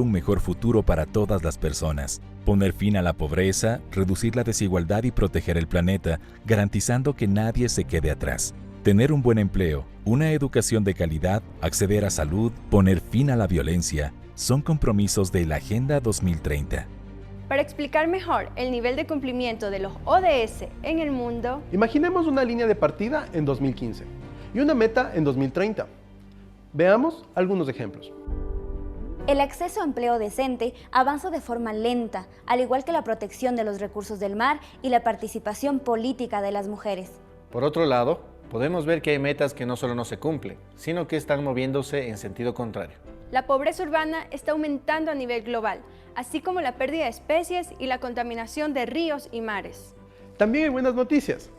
un mejor futuro para todas las personas, poner fin a la pobreza, reducir la desigualdad y proteger el planeta, garantizando que nadie se quede atrás. Tener un buen empleo, una educación de calidad, acceder a salud, poner fin a la violencia, son compromisos de la Agenda 2030. Para explicar mejor el nivel de cumplimiento de los ODS en el mundo, imaginemos una línea de partida en 2015 y una meta en 2030. Veamos algunos ejemplos. El acceso a empleo decente avanza de forma lenta, al igual que la protección de los recursos del mar y la participación política de las mujeres. Por otro lado, podemos ver que hay metas que no solo no se cumplen, sino que están moviéndose en sentido contrario. La pobreza urbana está aumentando a nivel global, así como la pérdida de especies y la contaminación de ríos y mares. También hay buenas noticias.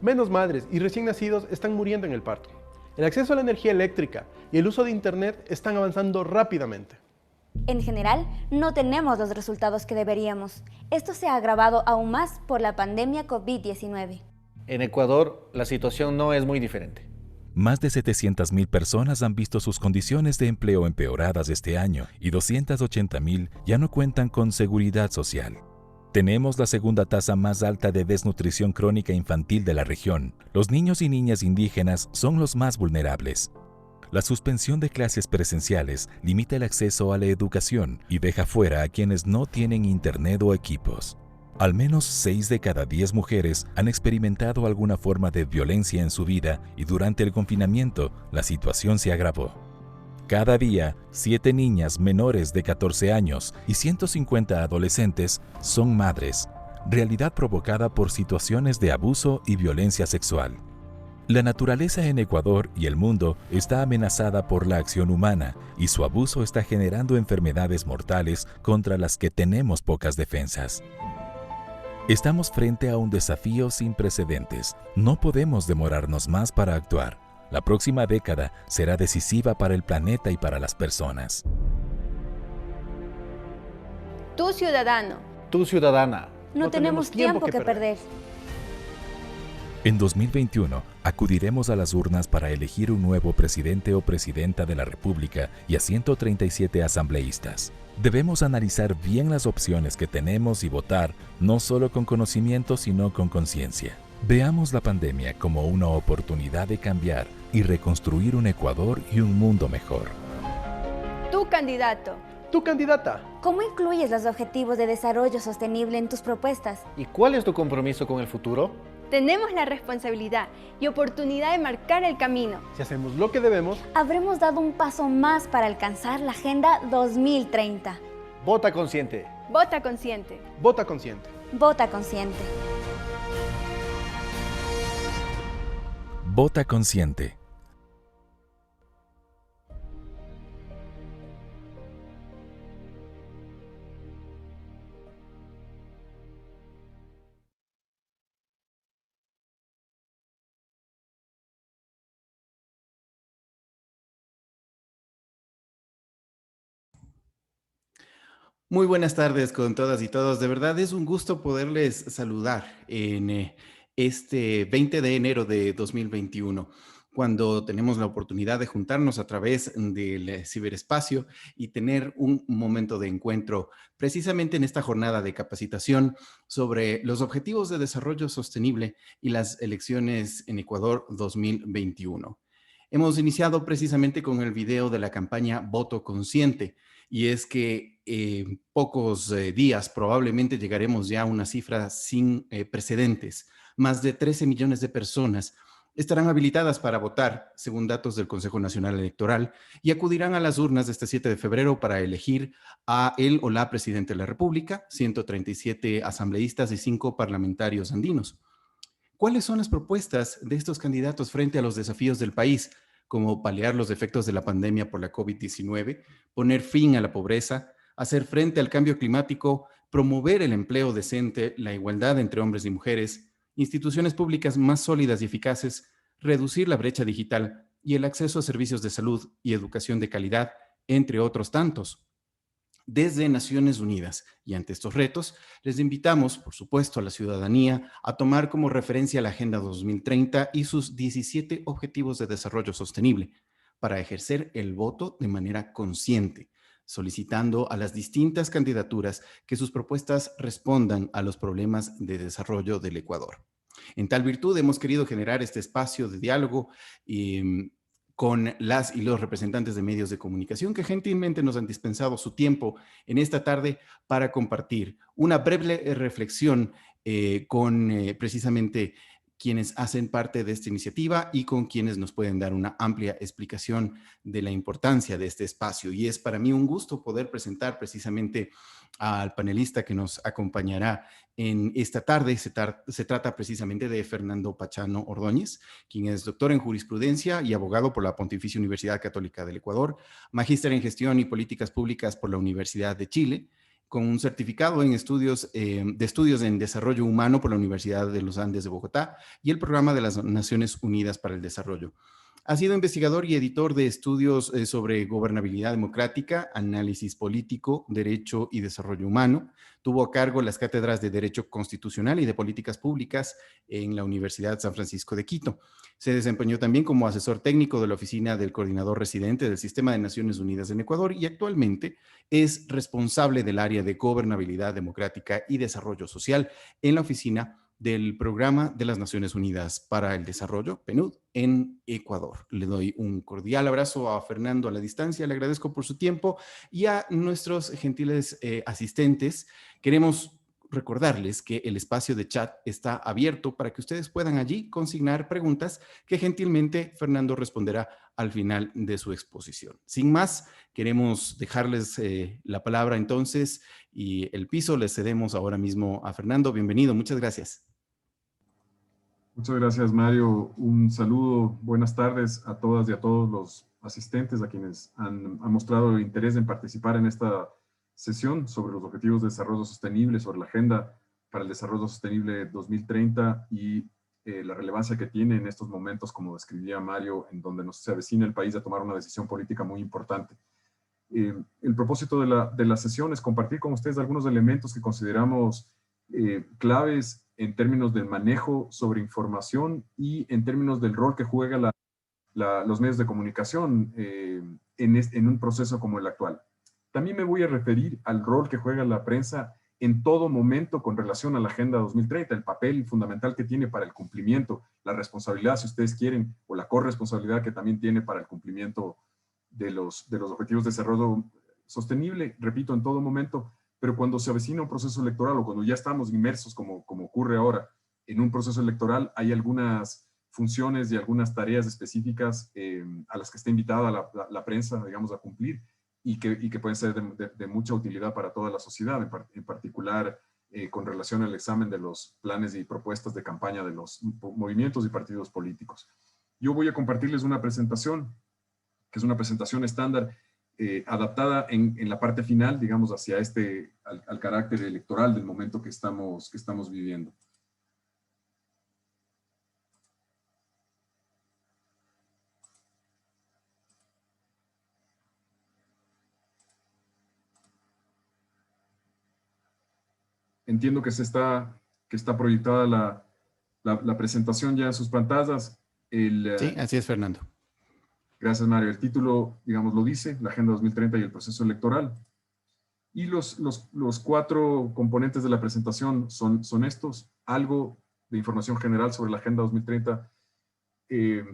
Menos madres y recién nacidos están muriendo en el parto. El acceso a la energía eléctrica y el uso de Internet están avanzando rápidamente. En general, no tenemos los resultados que deberíamos. Esto se ha agravado aún más por la pandemia COVID-19. En Ecuador, la situación no es muy diferente. Más de 700.000 personas han visto sus condiciones de empleo empeoradas este año y 280.000 ya no cuentan con seguridad social. Tenemos la segunda tasa más alta de desnutrición crónica infantil de la región. Los niños y niñas indígenas son los más vulnerables. La suspensión de clases presenciales limita el acceso a la educación y deja fuera a quienes no tienen internet o equipos. Al menos 6 de cada 10 mujeres han experimentado alguna forma de violencia en su vida y durante el confinamiento la situación se agravó. Cada día, 7 niñas menores de 14 años y 150 adolescentes son madres, realidad provocada por situaciones de abuso y violencia sexual. La naturaleza en Ecuador y el mundo está amenazada por la acción humana y su abuso está generando enfermedades mortales contra las que tenemos pocas defensas. Estamos frente a un desafío sin precedentes. No podemos demorarnos más para actuar. La próxima década será decisiva para el planeta y para las personas. Tú, ciudadano. Tú, ciudadana. No tenemos tiempo que perder. En 2021, acudiremos a las urnas para elegir un nuevo presidente o presidenta de la República y a 137 asambleístas. Debemos analizar bien las opciones que tenemos y votar no solo con conocimiento, sino con conciencia. Veamos la pandemia como una oportunidad de cambiar y reconstruir un Ecuador y un mundo mejor. Tu candidato. Tu candidata. ¿Cómo incluyes los objetivos de desarrollo sostenible en tus propuestas? ¿Y cuál es tu compromiso con el futuro? Tenemos la responsabilidad y oportunidad de marcar el camino. Si hacemos lo que debemos, Habremos dado un paso más para alcanzar la Agenda 2030. Vota consciente. Vota consciente. vota consciente. Vota consciente. Vota consciente. Muy buenas tardes con todas y todos. De verdad es un gusto poderles saludar en este 20 de enero de 2021, cuando tenemos la oportunidad de juntarnos a través del ciberespacio y tener un momento de encuentro precisamente en esta jornada de capacitación sobre los objetivos de desarrollo sostenible y las elecciones en Ecuador 2021. Hemos iniciado precisamente con el video de la campaña Voto Consciente, y es que en pocos días probablemente llegaremos ya a una cifra sin precedentes. Más de 13 millones de personas estarán habilitadas para votar, según datos del Consejo Nacional Electoral, y acudirán a las urnas este 7 de febrero para elegir a él o la Presidenta de la República, 137 asambleístas y 5 parlamentarios andinos. ¿Cuáles son las propuestas de estos candidatos frente a los desafíos del país, como paliar los efectos de la pandemia por la COVID-19, poner fin a la pobreza, hacer frente al cambio climático, promover el empleo decente, la igualdad entre hombres y mujeres, instituciones públicas más sólidas y eficaces, reducir la brecha digital y el acceso a servicios de salud y educación de calidad, entre otros tantos? Desde Naciones Unidas y ante estos retos, les invitamos, por supuesto, a la ciudadanía a tomar como referencia la Agenda 2030 y sus 17 Objetivos de Desarrollo Sostenible para ejercer el voto de manera consciente, solicitando a las distintas candidaturas que sus propuestas respondan a los problemas de desarrollo del Ecuador. En tal virtud, hemos querido generar este espacio de diálogo con las y los representantes de medios de comunicación que gentilmente nos han dispensado su tiempo en esta tarde para compartir una breve reflexión con precisamente quienes hacen parte de esta iniciativa y con quienes nos pueden dar una amplia explicación de la importancia de este espacio. Y es para mí un gusto poder presentar precisamente al panelista que nos acompañará en esta tarde. Se trata precisamente de Fernando Pachano Ordóñez, quien es doctor en jurisprudencia y abogado por la Pontificia Universidad Católica del Ecuador, magíster en gestión y políticas públicas por la Universidad de Chile, con un certificado en estudios en desarrollo humano por la Universidad de los Andes de Bogotá y el Programa de las Naciones Unidas para el Desarrollo. Ha sido investigador y editor de estudios sobre gobernabilidad democrática, análisis político, derecho y desarrollo humano. Tuvo a cargo las cátedras de Derecho Constitucional y de Políticas Públicas en la Universidad San Francisco de Quito. Se desempeñó también como asesor técnico de la Oficina del Coordinador Residente del Sistema de Naciones Unidas en Ecuador y actualmente es responsable del área de gobernabilidad democrática y desarrollo social en la Oficina del Programa de las Naciones Unidas para el Desarrollo, PNUD, en Ecuador. Le doy un cordial abrazo a Fernando a la distancia, le agradezco por su tiempo y a nuestros gentiles asistentes. Queremos recordarles que el espacio de chat está abierto para que ustedes puedan allí consignar preguntas que gentilmente Fernando responderá al final de su exposición. Sin más, queremos dejarles la palabra entonces y el piso le cedemos ahora mismo a Fernando. Bienvenido, muchas gracias. Muchas gracias, Mario. Un saludo, buenas tardes a todas y a todos los asistentes, a quienes han mostrado interés en participar en esta sesión sobre los Objetivos de Desarrollo Sostenible, sobre la Agenda para el Desarrollo Sostenible 2030 y la relevancia que tiene en estos momentos, como describía Mario, en donde se avecina el país a tomar una decisión política muy importante. El propósito de la sesión es compartir con ustedes algunos elementos que consideramos claves en términos del manejo sobre información y en términos del rol que juega los medios de comunicación en un proceso como el actual. También me voy a referir al rol que juega la prensa en todo momento con relación a la Agenda 2030, el papel fundamental que tiene para el cumplimiento, la responsabilidad, si ustedes quieren, o la corresponsabilidad que también tiene para el cumplimiento de los Objetivos de Desarrollo Sostenible, repito, en todo momento. Pero cuando se avecina un proceso electoral o cuando ya estamos inmersos, como ocurre ahora, en un proceso electoral, hay algunas funciones y algunas tareas específicas a las que está invitada la prensa, digamos, a cumplir y que pueden ser de mucha utilidad para toda la sociedad, en particular con relación al examen de los planes y propuestas de campaña de los movimientos y partidos políticos. Yo voy a compartirles una presentación, que es una presentación estándar, adaptada en la parte final, digamos, hacia al carácter electoral del momento que estamos viviendo. Entiendo que está proyectada la presentación ya en sus pantallas. Sí, así es, Fernando. Gracias, Mario. El título, digamos, lo dice, la Agenda 2030 y el proceso electoral. Y los 4 componentes de la presentación son estos. Algo de información general sobre la Agenda 2030,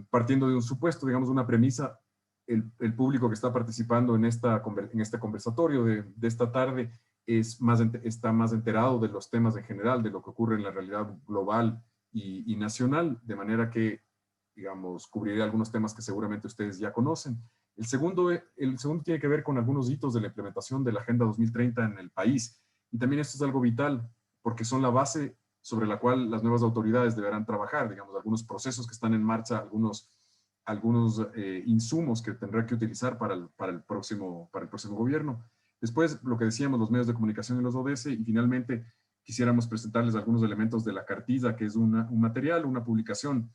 partiendo de un supuesto, digamos, una premisa. El público que está participando en este conversatorio de esta tarde está más enterado de los temas en general, de lo que ocurre en la realidad global y nacional, de manera que, digamos, cubriré algunos temas que seguramente ustedes ya conocen. El segundo tiene que ver con algunos hitos de la implementación de la Agenda 2030 en el país. Y también esto es algo vital, porque son la base sobre la cual las nuevas autoridades deberán trabajar, digamos, algunos procesos que están en marcha, algunos insumos que tendrá que utilizar para el próximo gobierno. Después, lo que decíamos, los medios de comunicación y los ODS, y finalmente quisiéramos presentarles algunos elementos de la cartilla, que es un material, una publicación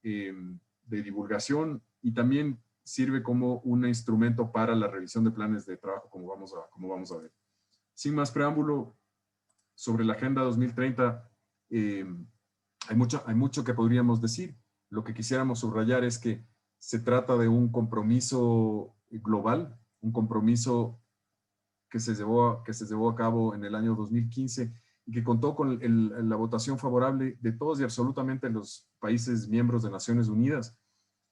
de divulgación, y también sirve como un instrumento para la revisión de planes de trabajo, como vamos a ver. Sin más preámbulo, sobre la Agenda 2030, hay mucho que podríamos decir. Lo que quisiéramos subrayar es que se trata de un compromiso global, un compromiso que se llevó a cabo en el año 2015 y que contó con la votación favorable de todos y absolutamente los países miembros de Naciones Unidas.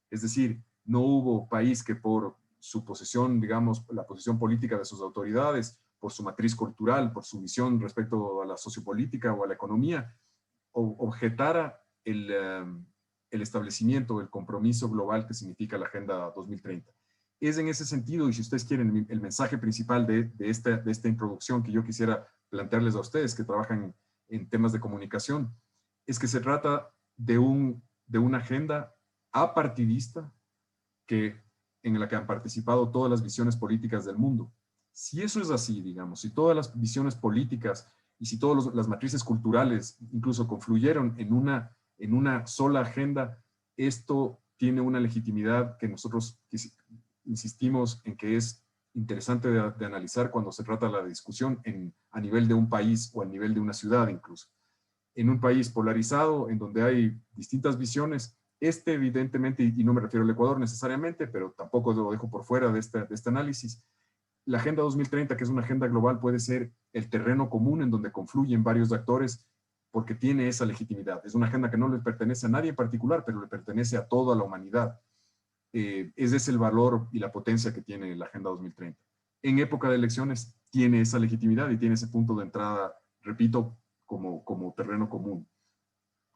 Es decir, no hubo país que por su posición, digamos, la posición política de sus autoridades, por su matriz cultural, por su visión respecto a la sociopolítica o a la economía, objetara el establecimiento, el compromiso global que significa la Agenda 2030. Es en ese sentido, y si ustedes quieren, el mensaje principal de esta introducción que yo quisiera plantearles a ustedes que trabajan en temas de comunicación, es que se trata de una agenda apartidista en la que han participado todas las visiones políticas del mundo. Si eso es así, digamos, si todas las visiones políticas y si todas las matrices culturales incluso confluyeron en una sola agenda, esto tiene una legitimidad que nosotros insistimos en que es interesante de analizar cuando se trata de la discusión a nivel de un país o a nivel de una ciudad incluso. En un país polarizado, en donde hay distintas visiones, evidentemente, y no me refiero al Ecuador necesariamente, pero tampoco lo dejo por fuera de este análisis, la Agenda 2030, que es una agenda global, puede ser el terreno común en donde confluyen varios actores porque tiene esa legitimidad. Es una agenda que no le pertenece a nadie en particular, pero le pertenece a toda la humanidad. Ese es el valor y la potencia que tiene la Agenda 2030. En época de elecciones tiene esa legitimidad y tiene ese punto de entrada, repito, como terreno común.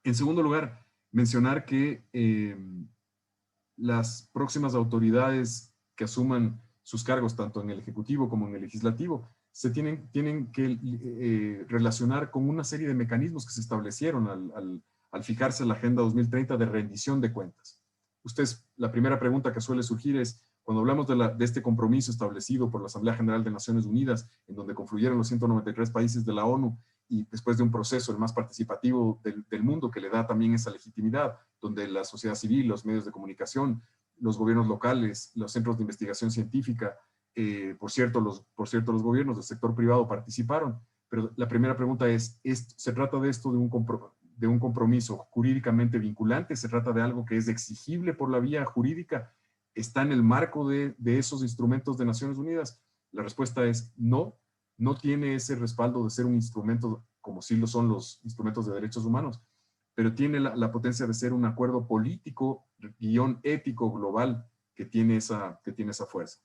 En segundo lugar, mencionar que las próximas autoridades que asuman sus cargos, tanto en el Ejecutivo como en el Legislativo, se tienen que relacionar con una serie de mecanismos que se establecieron al fijarse la Agenda 2030 de rendición de cuentas. La primera pregunta que suele surgir es, cuando hablamos de este compromiso establecido por la Asamblea General de Naciones Unidas, en donde confluyeron los 193 países de la ONU, y después de un proceso el más participativo del mundo, que le da también esa legitimidad, donde la sociedad civil, los medios de comunicación, los gobiernos locales, los centros de investigación científica, por cierto, los gobiernos del sector privado participaron. Pero la primera pregunta es ¿se trata de esto de un compromiso jurídicamente vinculante? ¿Se trata de algo que es exigible por la vía jurídica? ¿Está en el marco de esos instrumentos de Naciones Unidas? La respuesta es no. No tiene ese respaldo de ser un instrumento como sí lo son los instrumentos de derechos humanos, pero tiene la potencia de ser un acuerdo político, ético, global, que tiene esa fuerza.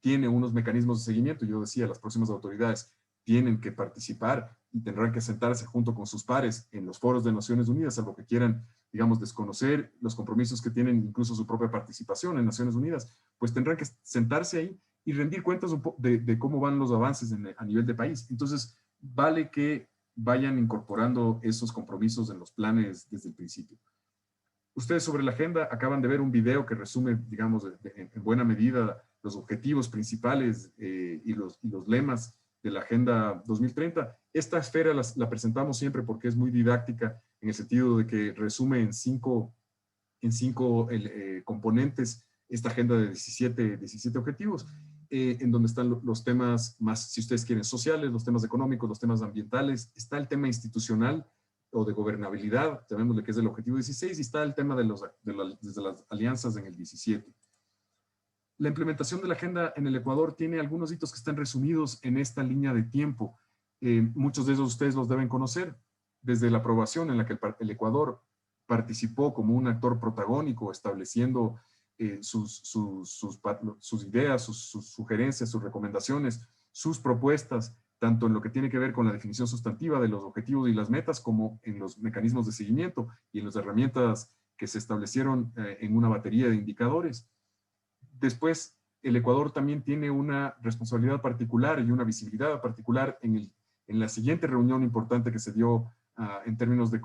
Tiene unos mecanismos de seguimiento. Yo decía, las próximas autoridades tienen que participar y tendrán que sentarse junto con sus pares en los foros de Naciones Unidas, salvo que quieran, digamos, desconocer los compromisos que tienen, incluso su propia participación en Naciones Unidas, pues tendrán que sentarse ahí y rendir cuentas de cómo van los avances a nivel de país. Entonces, vale que vayan incorporando esos compromisos en los planes desde el principio. Ustedes sobre la agenda acaban de ver un video que resume, digamos, en buena medida los objetivos principales y los lemas de la Agenda 2030. Esta esfera la presentamos siempre porque es muy didáctica en el sentido de que resume en cinco componentes esta agenda de 17 objetivos. En donde están los temas más, si ustedes quieren, sociales, los temas económicos, los temas ambientales, está el tema institucional o de gobernabilidad, llamémosle que es el objetivo 16, y está el tema desde las alianzas en el 17. La implementación de la agenda en el Ecuador tiene algunos hitos que están resumidos en esta línea de tiempo. Muchos de esos ustedes los deben conocer, desde la aprobación en la que el Ecuador participó como un actor protagónico, estableciendo sus ideas, sus sugerencias, sus recomendaciones, sus propuestas, tanto en lo que tiene que ver con la definición sustantiva de los objetivos y las metas, como en los mecanismos de seguimiento y en las herramientas que se establecieron en una batería de indicadores. Después, el Ecuador también tiene una responsabilidad particular y una visibilidad particular en la siguiente reunión importante que se dio en términos de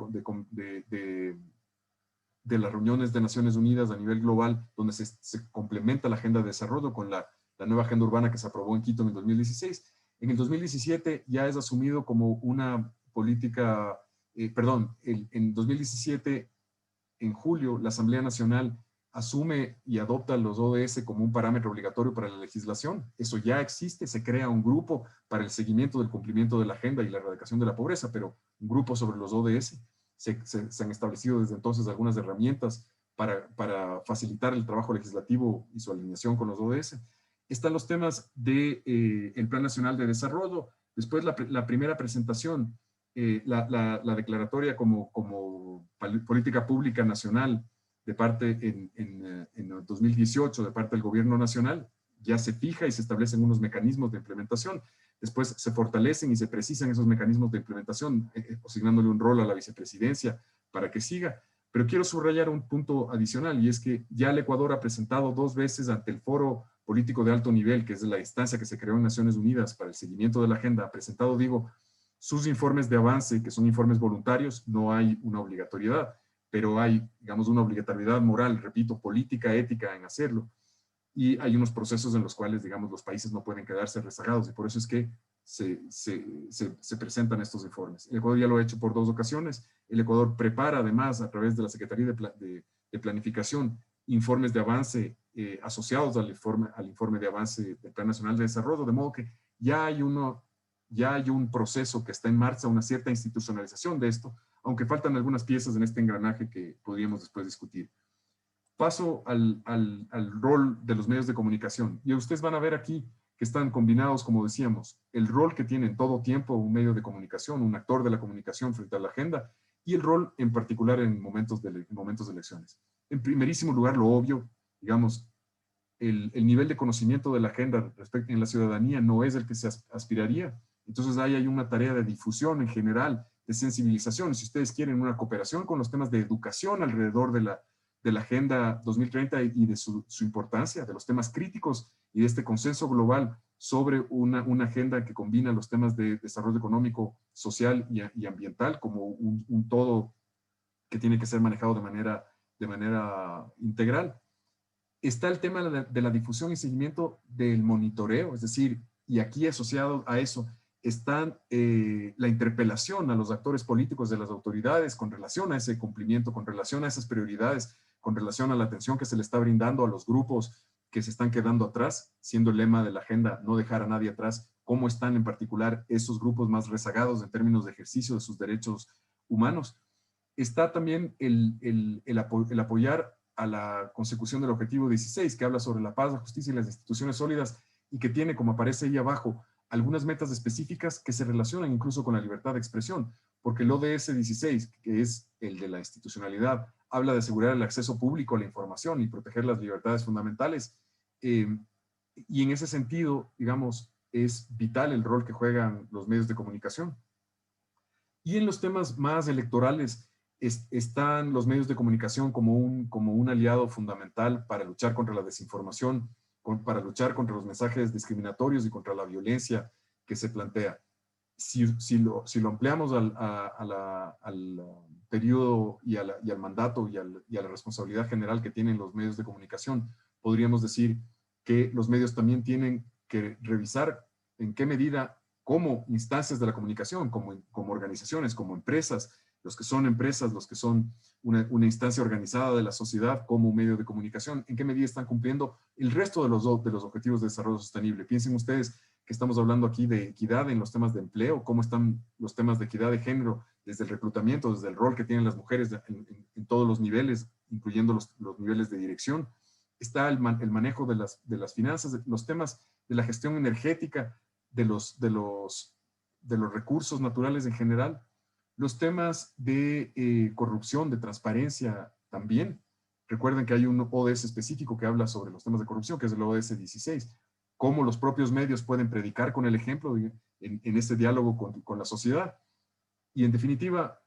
las reuniones de Naciones Unidas a nivel global, donde se complementa la agenda de desarrollo con la nueva agenda urbana que se aprobó en Quito en el 2016. En el 2017 ya es asumido como una política, en 2017, en julio, la Asamblea Nacional asume y adopta los ODS como un parámetro obligatorio para la legislación. Eso ya existe, se crea un grupo para el seguimiento del cumplimiento de la agenda y la erradicación de la pobreza, pero un grupo sobre los ODS. Se han establecido desde entonces algunas herramientas para facilitar el trabajo legislativo y su alineación con los ODS. están los temas del el Plan Nacional de Desarrollo, después la primera presentación, la declaratoria como política pública nacional de parte en 2018 de parte del gobierno nacional, ya se fija y se establecen unos mecanismos de implementación. Después se fortalecen y se precisan esos mecanismos de implementación, asignándole un rol a la vicepresidencia para que siga. Pero quiero subrayar un punto adicional, y es que ya el Ecuador ha presentado 2 veces ante el Foro Político de Alto Nivel, que es la instancia que se creó en Naciones Unidas para el seguimiento de la agenda, ha presentado, digo, sus informes de avance, que son informes voluntarios. No hay una obligatoriedad, pero hay, digamos, una obligatoriedad moral, repito, política, ética en hacerlo. Y hay unos procesos en los cuales, digamos, los países no pueden quedarse rezagados, y por eso es que se presentan estos informes. El Ecuador ya lo ha hecho por 2 ocasiones. El Ecuador prepara, además, a través de la Secretaría de Planificación, informes de avance asociados al informe de avance del Plan Nacional de Desarrollo, de modo que ya hay un proceso que está en marcha, una cierta institucionalización de esto, aunque faltan algunas piezas en este engranaje que podríamos después discutir. Paso al rol de los medios de comunicación. Y ustedes van a ver aquí que están combinados, como decíamos, el rol que tiene en todo tiempo un medio de comunicación, un actor de la comunicación frente a la agenda, y el rol en particular en momentos de elecciones. En primerísimo lugar, lo obvio, digamos, el nivel de conocimiento de la agenda en la ciudadanía no es el que se aspiraría. Entonces ahí hay una tarea de difusión en general, de sensibilización, si ustedes quieren, una cooperación con los temas de educación alrededor de la Agenda 2030 y de su importancia, de los temas críticos y de este consenso global sobre una agenda que combina los temas de desarrollo económico, social y ambiental como un todo que tiene que ser manejado de manera integral. Está el tema de la difusión y seguimiento del monitoreo, es decir, y aquí asociado a eso está la interpelación a los actores políticos de las autoridades con relación a ese cumplimiento, con relación a esas prioridades, con relación a la atención que se le está brindando a los grupos que se están quedando atrás, siendo el lema de la agenda no dejar a nadie atrás, cómo están en particular esos grupos más rezagados en términos de ejercicio de sus derechos humanos. Está también el apoyar a la consecución del objetivo 16, que habla sobre la paz, la justicia y las instituciones sólidas, y que tiene, como aparece ahí abajo, algunas metas específicas que se relacionan incluso con la libertad de expresión, porque el ODS 16, que es el de la institucionalidad, habla de asegurar el acceso público a la información y proteger las libertades fundamentales. Y en ese sentido, digamos, es vital el rol que juegan los medios de comunicación. Y en los temas más electorales están los medios de comunicación como un aliado fundamental para luchar contra la desinformación, para luchar contra los mensajes discriminatorios y contra la violencia que se plantea. Si lo ampliamos al periodo y al mandato y a la responsabilidad general que tienen los medios de comunicación, podríamos decir que los medios también tienen que revisar en qué medida, como instancias de la comunicación, como organizaciones, como empresas, los que son una instancia organizada de la sociedad como un medio de comunicación, en qué medida están cumpliendo el resto de los objetivos de desarrollo sostenible. Piensen ustedes que estamos hablando aquí de equidad en los temas de empleo, cómo están los temas de equidad de género, desde el reclutamiento, desde el rol que tienen las mujeres en todos los niveles, incluyendo los niveles de dirección. Está el manejo de las finanzas, los temas de la gestión energética, de los recursos naturales en general, los temas de corrupción, de transparencia también. Recuerden que hay un ODS específico que habla sobre los temas de corrupción, que es el ODS 16. Cómo los propios medios pueden predicar con el ejemplo en este diálogo con la sociedad. Y en definitiva,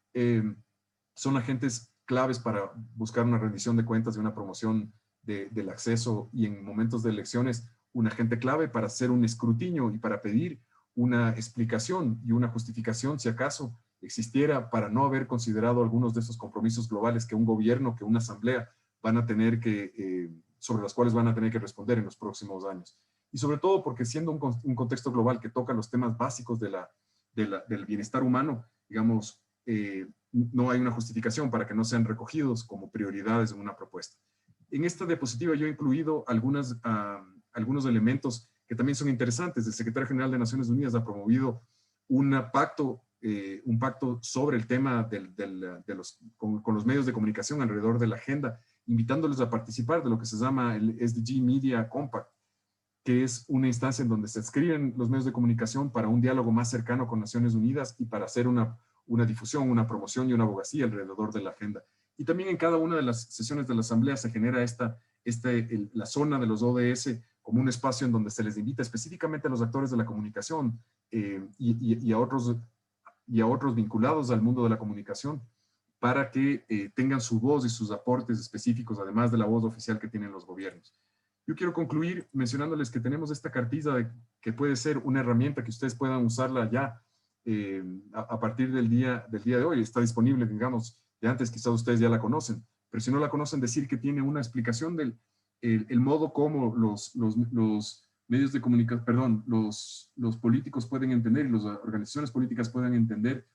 son agentes claves para buscar una rendición de cuentas y una promoción del acceso, y en momentos de elecciones, un agente clave para hacer un escrutinio y para pedir una explicación y una justificación, si acaso existiera, para no haber considerado algunos de esos compromisos globales que un gobierno, que una asamblea van a tener sobre las cuales van a tener que responder en los próximos años. Y sobre todo porque siendo un contexto global que toca los temas básicos del bienestar humano, digamos, no hay una justificación para que no sean recogidos como prioridades en una propuesta. En esta diapositiva yo he incluido algunos elementos que también son interesantes. El secretario general de Naciones Unidas ha promovido un pacto sobre el tema con los medios de comunicación alrededor de la agenda, invitándoles a participar de lo que se llama el SDG Media Compact. que es una instancia en donde se adscriben los medios de comunicación para un diálogo más cercano con Naciones Unidas y para hacer una difusión, una promoción y una abogacía alrededor de la agenda. Y también en cada una de las sesiones de la Asamblea se genera la zona de los ODS como un espacio en donde se les invita específicamente a los actores de la comunicación y a otros vinculados al mundo de la comunicación para que tengan su voz y sus aportes específicos, además de la voz oficial que tienen los gobiernos. Yo quiero concluir mencionándoles que tenemos esta cartilla que puede ser una herramienta que ustedes puedan usarla ya a partir del día de hoy. Está disponible, digamos, de antes, quizás ustedes ya la conocen, pero si no la conocen, decir que tiene una explicación del el modo como los medios de comunicación, perdón, los políticos pueden entender y las organizaciones políticas pueden entender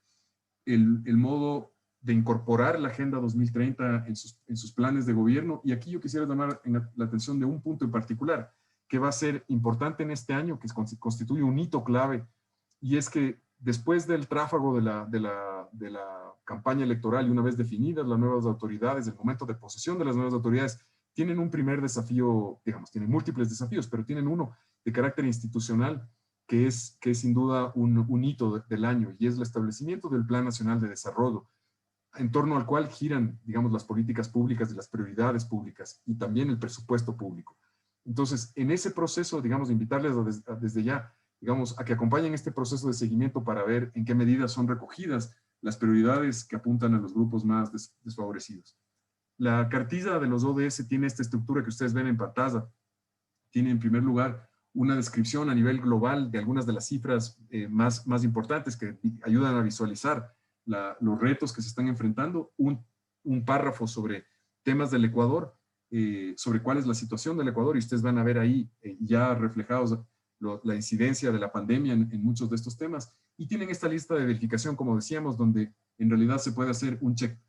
el modo de incorporar la Agenda 2030 en sus planes de gobierno. Y aquí yo quisiera llamar la atención de un punto en particular que va a ser importante en este año, que constituye un hito clave, y es que después del tráfago de la campaña electoral y una vez definidas las nuevas autoridades, el momento de posesión de las nuevas autoridades, tienen un primer desafío, digamos, tienen múltiples desafíos, pero tienen uno de carácter institucional que es sin duda un hito del año, y es el establecimiento del Plan Nacional de Desarrollo, en torno al cual giran, digamos, las políticas públicas y las prioridades públicas, y también el presupuesto público. Entonces, en ese proceso, digamos, invitarles desde ya, digamos, a que acompañen este proceso de seguimiento para ver en qué medida son recogidas las prioridades que apuntan a los grupos más desfavorecidos. La cartilla de los ODS tiene esta estructura que ustedes ven en pantalla. Tiene, en primer lugar, una descripción a nivel global de algunas de las cifras más importantes que ayudan a visualizar los retos que se están enfrentando, un párrafo sobre temas del Ecuador, sobre cuál es la situación del Ecuador, y ustedes van a ver ahí ya reflejados la incidencia de la pandemia en muchos de estos temas, y tienen esta lista de verificación, como decíamos, donde en realidad se puede hacer un check,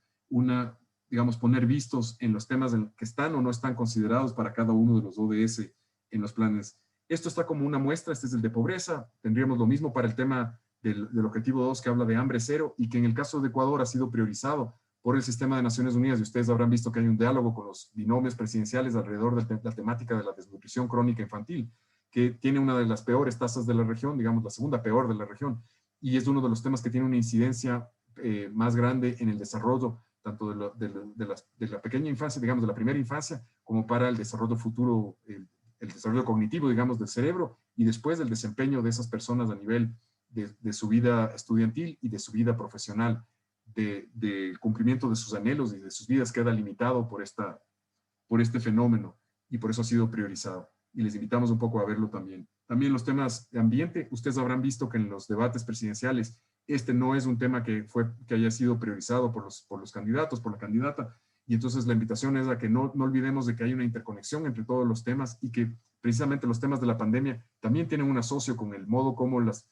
digamos, poner vistos en los temas que están o no están considerados para cada uno de los ODS en los planes. Esto está como una muestra, este es el de pobreza, tendríamos lo mismo para el tema del objetivo 2 que habla de hambre cero, y que en el caso de Ecuador ha sido priorizado por el sistema de Naciones Unidas, y ustedes habrán visto que hay un diálogo con los binomios presidenciales alrededor de la temática de la desnutrición crónica infantil, que tiene una de las peores tasas de la región, digamos la segunda peor de la región, y es uno de los temas que tiene una incidencia más grande en el desarrollo, tanto de la pequeña infancia, digamos de la primera infancia, como para el desarrollo futuro, el desarrollo cognitivo, digamos, del cerebro, y después el desempeño de esas personas a nivel de su vida estudiantil y de su vida profesional, del cumplimiento de sus anhelos y de sus vidas queda limitado por este fenómeno, y por eso ha sido priorizado. Y les invitamos un poco a verlo también. También los temas de ambiente, ustedes habrán visto que en los debates presidenciales este no es un tema que haya sido priorizado por los candidatos, por la candidata, y entonces la invitación es a que no olvidemos de que hay una interconexión entre todos los temas, y que precisamente los temas de la pandemia también tienen un asocio con el modo como los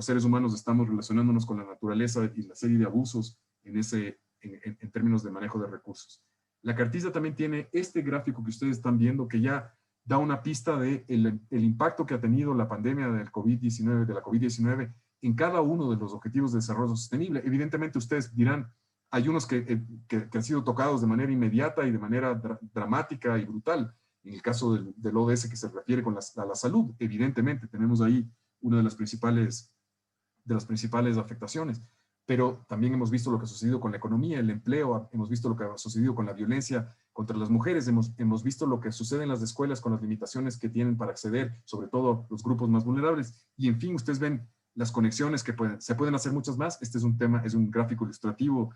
seres humanos estamos relacionándonos con la naturaleza y la serie de abusos en términos de manejo de recursos. La cartilla también tiene este gráfico que ustedes están viendo, que ya da una pista de el impacto que ha tenido la pandemia de la COVID-19 en cada uno de los objetivos de desarrollo sostenible. Evidentemente ustedes dirán, hay unos que han sido tocados de manera inmediata y de manera dramática y brutal. En el caso del ODS que se refiere a la salud, evidentemente tenemos ahí una de las principales afectaciones. Pero también hemos visto lo que ha sucedido con la economía, el empleo, hemos visto lo que ha sucedido con la violencia contra las mujeres, hemos visto lo que sucede en las escuelas con las limitaciones que tienen para acceder, sobre todo los grupos más vulnerables. Y en fin, ustedes ven las conexiones que se pueden hacer muchas más. Este es un gráfico ilustrativo,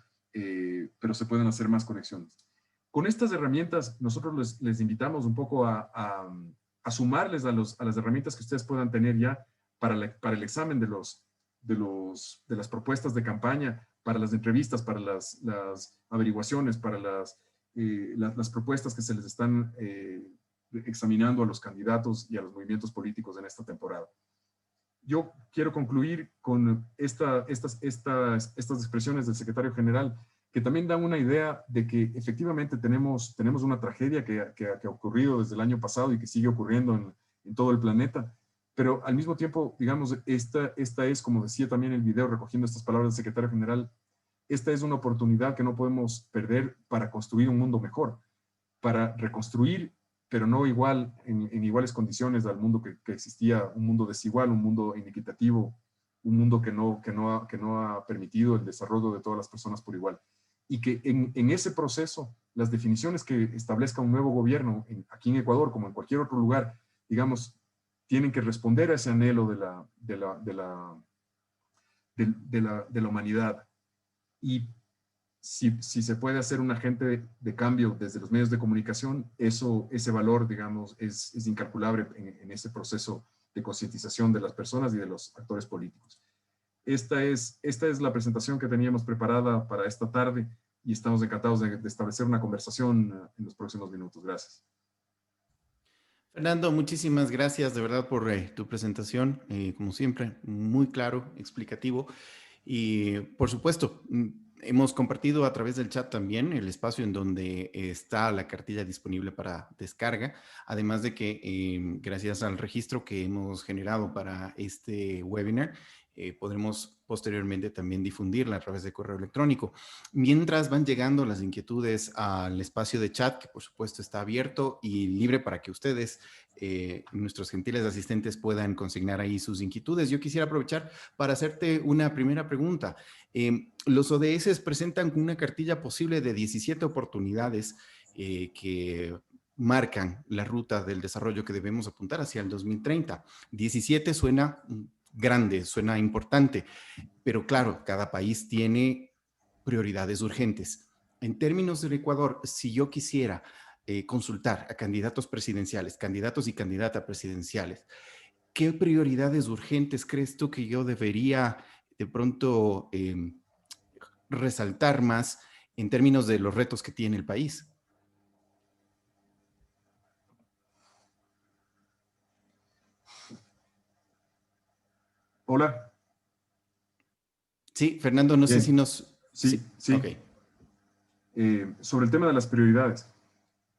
pero se pueden hacer más conexiones. Con estas herramientas, nosotros les invitamos un poco a sumarles a las herramientas que ustedes puedan tener ya para el examen de las propuestas de campaña, para las entrevistas, para las averiguaciones, para las propuestas que se les están examinando a los candidatos y a los movimientos políticos en esta temporada. Yo quiero concluir con estas expresiones del secretario general, que también dan una idea de que efectivamente tenemos una tragedia que ha ocurrido desde el año pasado y que sigue ocurriendo en todo el planeta. Pero al mismo tiempo, digamos, esta es, como decía también el video recogiendo estas palabras del secretario general, esta es una oportunidad que no podemos perder para construir un mundo mejor, para reconstruir pero no igual, en iguales condiciones al mundo que existía, un mundo desigual, un mundo inequitativo, un mundo que no ha permitido el desarrollo de todas las personas por igual. Y que en ese proceso, las definiciones que establezca un nuevo gobierno, aquí en Ecuador, como en cualquier otro lugar, digamos, tienen que responder a ese anhelo de la humanidad. Y si se puede hacer un agente de cambio desde los medios de comunicación, ese valor, digamos, es incalculable en ese proceso de concientización de las personas y de los actores políticos. Esta es la presentación que teníamos preparada para esta tarde y estamos encantados de establecer una conversación en los próximos minutos. Gracias. Fernando, muchísimas gracias de verdad por tu presentación, como siempre, muy claro, explicativo. Y por supuesto, hemos compartido a través del chat también el espacio en donde está la cartilla disponible para descarga, además de que gracias al registro que hemos generado para este webinar, podremos posteriormente también difundirla a través de correo electrónico. Mientras van llegando las inquietudes al espacio de chat, que por supuesto está abierto y libre para que ustedes, nuestros gentiles asistentes, puedan consignar ahí sus inquietudes. Yo quisiera aprovechar para hacerte una primera pregunta. Los ODS presentan una cartilla posible de 17 oportunidades que marcan la ruta del desarrollo que debemos apuntar hacia el 2030. 17 suena grande, suena importante, pero claro, cada país tiene prioridades urgentes. En términos del Ecuador, si yo quisiera consultar a candidatos presidenciales, candidatos y candidatas presidenciales, ¿qué prioridades urgentes crees tú que yo debería de pronto resaltar más en términos de los retos que tiene el país? Hola. Sí, Fernando, no sé si nos... Sí. Okay. Sobre el tema de las prioridades.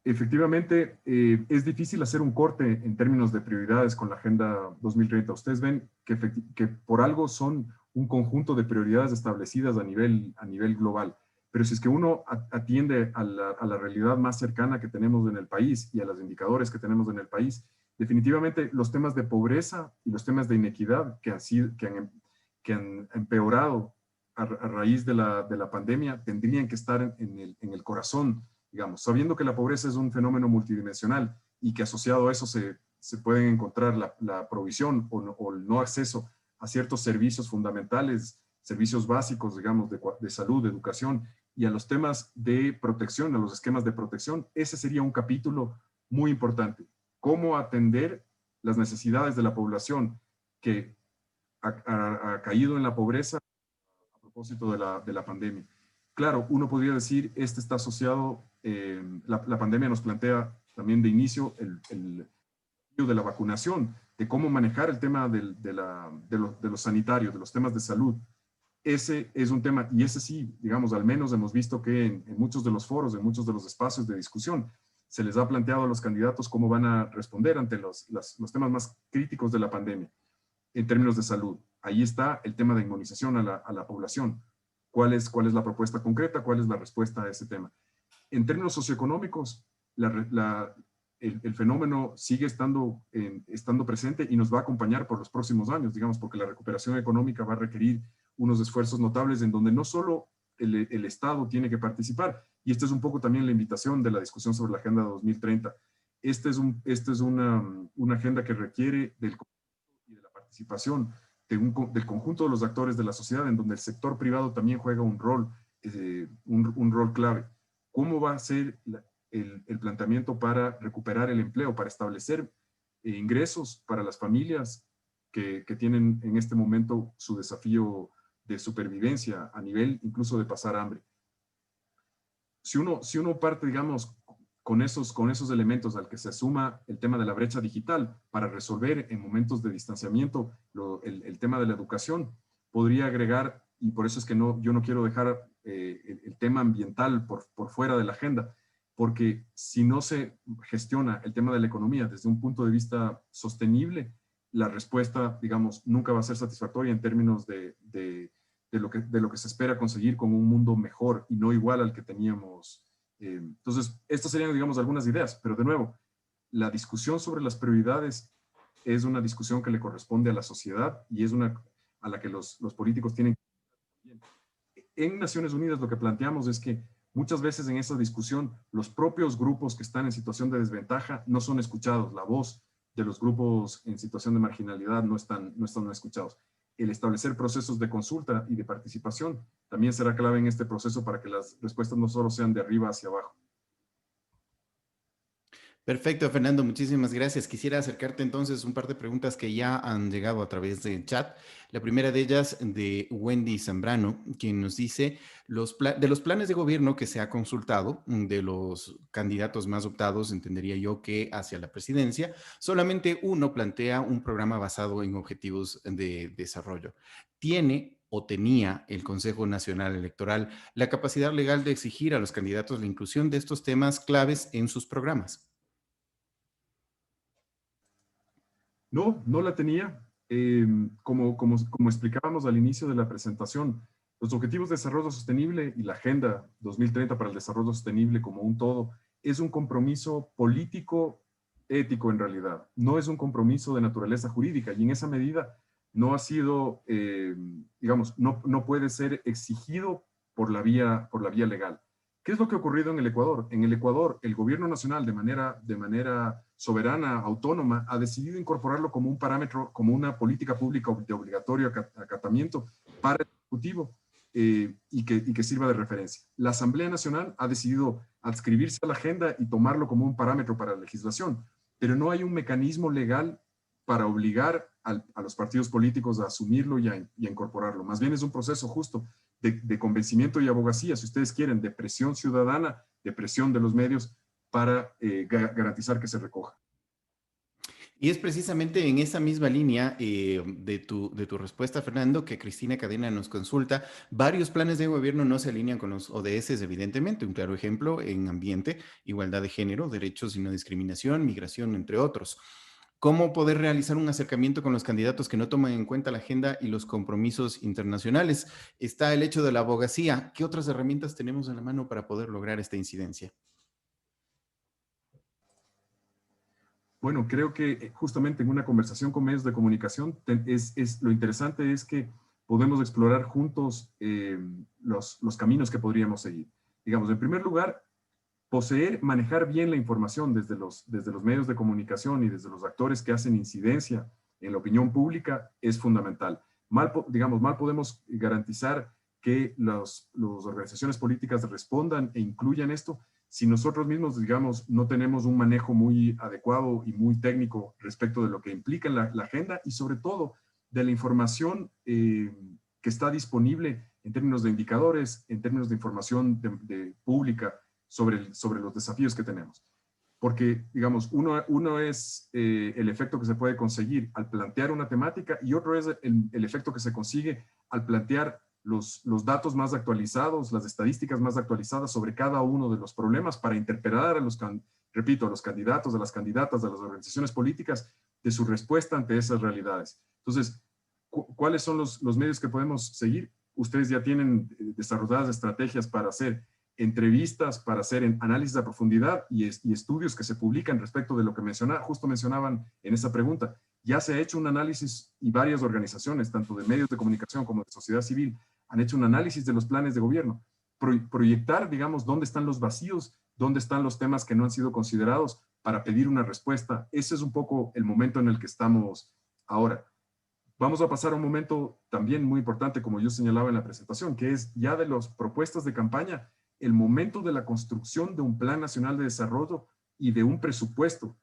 Efectivamente, es difícil hacer un corte en términos de prioridades con la Agenda 2030. Ustedes ven que por algo son un conjunto de prioridades establecidas a nivel global. Pero si es que uno atiende a la realidad más cercana que tenemos en el país y a los indicadores que tenemos en el país, definitivamente los temas de pobreza y los temas de inequidad que han empeorado a raíz de la pandemia tendrían que estar en el corazón, digamos, sabiendo que la pobreza es un fenómeno multidimensional y que asociado a eso se pueden encontrar la provisión o el no acceso a ciertos servicios fundamentales, servicios básicos, digamos, de salud, de educación, y a los temas de protección, a los esquemas de protección. Ese sería un capítulo muy importante. Cómo atender las necesidades de la población que ha caído en la pobreza a propósito de la pandemia. Claro, uno podría decir, está asociado, la pandemia nos plantea también de inicio el de la vacunación, de cómo manejar el tema de los sanitarios, de los temas de salud. Ese es un tema, y ese sí, digamos, al menos hemos visto que en muchos de los foros, en muchos de los espacios de discusión, se les ha planteado a los candidatos cómo van a responder ante los temas más críticos de la pandemia en términos de salud. Ahí está el tema de inmunización a la población. ¿Cuál es la propuesta concreta? ¿Cuál es la respuesta a ese tema? En términos socioeconómicos, el fenómeno sigue estando presente y nos va a acompañar por los próximos años, digamos, porque la recuperación económica va a requerir unos esfuerzos notables en donde no solo el Estado tiene que participar, y esta es un poco también la invitación de la discusión sobre la Agenda 2030. Esta es una agenda que requiere de la participación del conjunto de los actores de la sociedad, en donde el sector privado también juega un rol clave. ¿Cómo va a ser el planteamiento para recuperar el empleo, para establecer ingresos para las familias que tienen en este momento su desafío de supervivencia a nivel incluso de pasar hambre? Si uno parte, digamos, con esos elementos al que se suma el tema de la brecha digital para resolver en momentos de distanciamiento el tema de la educación, podría agregar, y por eso es que yo no quiero dejar el tema ambiental por fuera de la agenda, porque si no se gestiona el tema de la economía desde un punto de vista sostenible, la respuesta, digamos, nunca va a ser satisfactoria en términos de lo que se espera conseguir con un mundo mejor y no igual al que teníamos. Entonces, estas serían, digamos, algunas ideas, pero de nuevo, la discusión sobre las prioridades es una discusión que le corresponde a la sociedad y es una a la que los políticos tienen que... En Naciones Unidas lo que planteamos es que muchas veces en esa discusión los propios grupos que están en situación de desventaja no son escuchados, la voz de los grupos en situación de marginalidad no están escuchados. El establecer procesos de consulta y de participación también será clave en este proceso para que las respuestas no solo sean de arriba hacia abajo. Perfecto, Fernando, muchísimas gracias. Quisiera acercarte entonces un par de preguntas que ya han llegado a través del chat. La primera de ellas de Wendy Zambrano, quien nos dice, de los planes de gobierno que se ha consultado, de los candidatos más optados, entendería yo que hacia la presidencia, solamente uno plantea un programa basado en objetivos de desarrollo. ¿Tiene o tenía el Consejo Nacional Electoral la capacidad legal de exigir a los candidatos la inclusión de estos temas claves en sus programas? No, no la tenía. Como explicábamos al inicio de la presentación, los Objetivos de Desarrollo Sostenible y la Agenda 2030 para el Desarrollo Sostenible como un todo es un compromiso político, ético en realidad. No es un compromiso de naturaleza jurídica y en esa medida no ha sido, digamos, no puede ser exigido por la vía legal. ¿Qué es lo que ha ocurrido en el Ecuador? En el Ecuador, el gobierno nacional de manera soberana, autónoma, ha decidido incorporarlo como un parámetro, como una política pública de obligatorio acatamiento para el Ejecutivo y que sirva de referencia. La Asamblea Nacional ha decidido adscribirse a la agenda y tomarlo como un parámetro para la legislación, pero no hay un mecanismo legal para obligar a los partidos políticos a asumirlo y a incorporarlo. Más bien es un proceso justo de convencimiento y abogacía, si ustedes quieren, de presión ciudadana, de presión de los medios para garantizar que se recoja. Y es precisamente en esa misma línea de tu respuesta, Fernando, que Cristina Cadena nos consulta. Varios planes de gobierno no se alinean con los ODS, evidentemente. Un claro ejemplo en ambiente, igualdad de género, derechos y no discriminación, migración, entre otros. ¿Cómo poder realizar un acercamiento con los candidatos que no toman en cuenta la agenda y los compromisos internacionales? Está el hecho de la abogacía. ¿Qué otras herramientas tenemos en la mano para poder lograr esta incidencia? Bueno, creo que justamente en una conversación con medios de comunicación, lo interesante es que podemos explorar juntos los caminos que podríamos seguir. Digamos, en primer lugar, manejar bien la información desde los medios de comunicación y desde los actores que hacen incidencia en la opinión pública es fundamental. Mal podemos garantizar que las organizaciones políticas respondan e incluyan esto si nosotros mismos, digamos, no tenemos un manejo muy adecuado y muy técnico respecto de lo que implica la agenda y sobre todo de la información que está disponible en términos de indicadores, en términos de información pública, sobre los desafíos que tenemos. Porque, digamos, uno es el efecto que se puede conseguir al plantear una temática y otro es el efecto que se consigue al plantear los datos más actualizados, las estadísticas más actualizadas sobre cada uno de los problemas para interpelar a los candidatos, a las candidatas, a las organizaciones políticas de su respuesta ante esas realidades. Entonces, ¿cuáles son los medios que podemos seguir? Ustedes ya tienen desarrolladas estrategias para hacer entrevistas, para hacer análisis a profundidad y estudios que se publican respecto de lo que justo mencionaban en esa pregunta. Ya se ha hecho un análisis y varias organizaciones, tanto de medios de comunicación como de sociedad civil, han hecho un análisis de los planes de gobierno. Proyectar, digamos, dónde están los vacíos, dónde están los temas que no han sido considerados para pedir una respuesta. Ese es un poco el momento en el que estamos ahora. Vamos a pasar a un momento también muy importante, como yo señalaba en la presentación, que es ya de las propuestas de campaña, el momento de la construcción de un Plan Nacional de Desarrollo y de un presupuesto,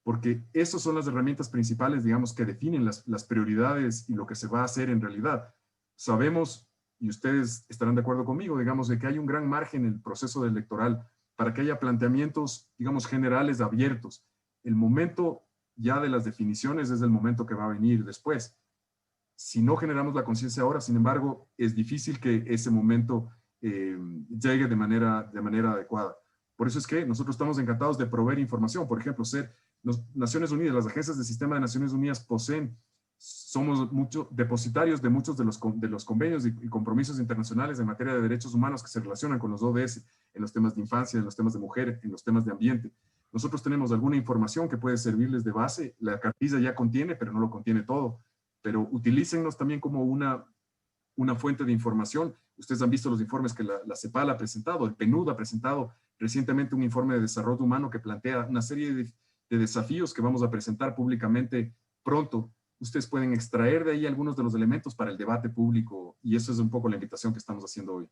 porque esas son las herramientas principales, digamos, que definen las prioridades y lo que se va a hacer en realidad. Sabemos, y ustedes estarán de acuerdo conmigo, digamos, de que hay un gran margen en el proceso electoral para que haya planteamientos, digamos, generales abiertos. El momento ya de las definiciones es el momento que va a venir después. Si no generamos la conciencia ahora, sin embargo, es difícil que ese momento llegue de manera adecuada. Por eso es que nosotros estamos encantados de proveer información. Por ejemplo, Naciones Unidas, las agencias del sistema de Naciones Unidas somos depositarios de muchos de los convenios y compromisos internacionales en materia de derechos humanos que se relacionan con los ODS, en los temas de infancia, en los temas de mujer, en los temas de ambiente. Nosotros tenemos alguna información que puede servirles de base. La cartilla ya contiene, pero no lo contiene todo. Pero utilícennos también como una fuente de información. Ustedes han visto los informes que la CEPAL ha presentado, el PNUD ha presentado recientemente un informe de desarrollo humano que plantea una serie de desafíos que vamos a presentar públicamente pronto. Ustedes pueden extraer de ahí algunos de los elementos para el debate público y eso es un poco la invitación que estamos haciendo hoy.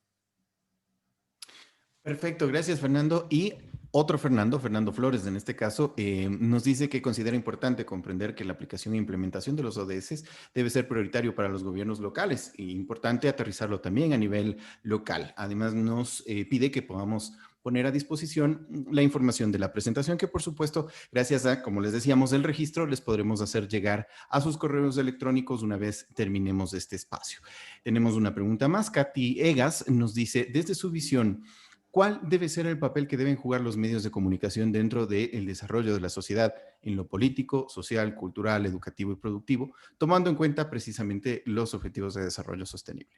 Perfecto, gracias Fernando. Y otro Fernando, Fernando Flores en este caso, nos dice que considera importante comprender que la aplicación e implementación de los ODS debe ser prioritario para los gobiernos locales e importante aterrizarlo también a nivel local. Además nos pide que podamos poner a disposición la información de la presentación que por supuesto, gracias a, como les decíamos, el registro, les podremos hacer llegar a sus correos electrónicos una vez terminemos este espacio. Tenemos una pregunta más. Katy Egas nos dice, desde su visión, ¿cuál debe ser el papel que deben jugar los medios de comunicación dentro del desarrollo de la sociedad en lo político, social, cultural, educativo y productivo, tomando en cuenta precisamente los objetivos de desarrollo sostenible?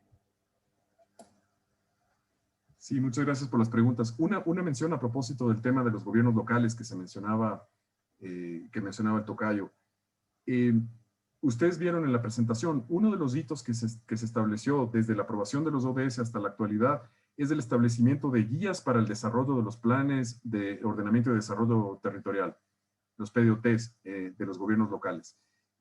Sí, muchas gracias por las preguntas. Una mención a propósito del tema de los gobiernos locales que mencionaba el tocayo. Ustedes vieron en la presentación, uno de los hitos que se estableció desde la aprobación de los ODS hasta la actualidad es el establecimiento de guías para el desarrollo de los planes de ordenamiento y desarrollo territorial, los PDOTs de los gobiernos locales.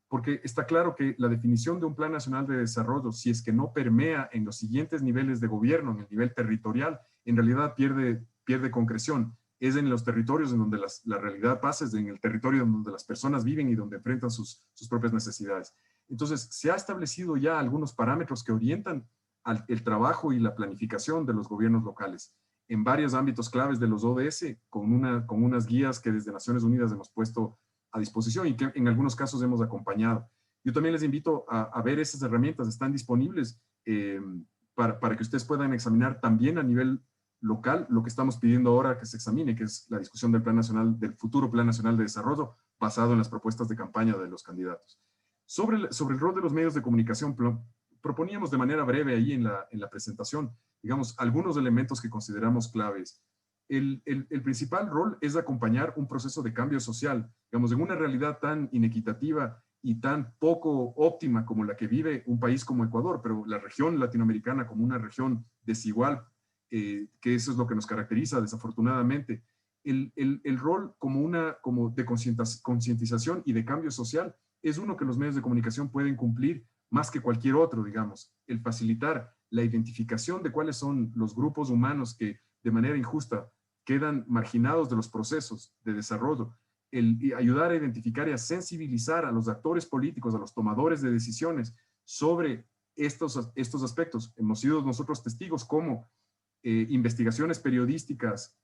Porque está claro que la definición de un plan nacional de desarrollo, si es que no permea en los siguientes niveles de gobierno, en el nivel territorial, en realidad pierde concreción. Es en los territorios en donde la realidad pasa, es en el territorio donde las personas viven y donde enfrentan sus propias necesidades. Entonces, se ha establecido ya algunos parámetros que orientan el trabajo y la planificación de los gobiernos locales en varios ámbitos claves de los ODS, con unas guías que desde Naciones Unidas hemos puesto a disposición y que en algunos casos hemos acompañado. Yo también les invito a ver esas herramientas, están disponibles para que ustedes puedan examinar también a nivel local lo que estamos pidiendo ahora que se examine, que es la discusión del futuro Plan Nacional de Desarrollo basado en las propuestas de campaña de los candidatos. Sobre el rol de los medios de comunicación, proponíamos de manera breve ahí en la presentación, digamos, algunos elementos que consideramos claves. El principal rol es acompañar un proceso de cambio social, digamos, en una realidad tan inequitativa y tan poco óptima como la que vive un país como Ecuador, pero la región latinoamericana como una región desigual, que eso es lo que nos caracteriza desafortunadamente. El rol como de concientización y de cambio social es uno que los medios de comunicación pueden cumplir más que cualquier otro, digamos, el facilitar la identificación de cuáles son los grupos humanos que de manera injusta quedan marginados de los procesos de desarrollo, y ayudar a identificar y a sensibilizar a los actores políticos, a los tomadores de decisiones sobre estos aspectos. Hemos sido nosotros testigos cómo investigaciones periodísticas,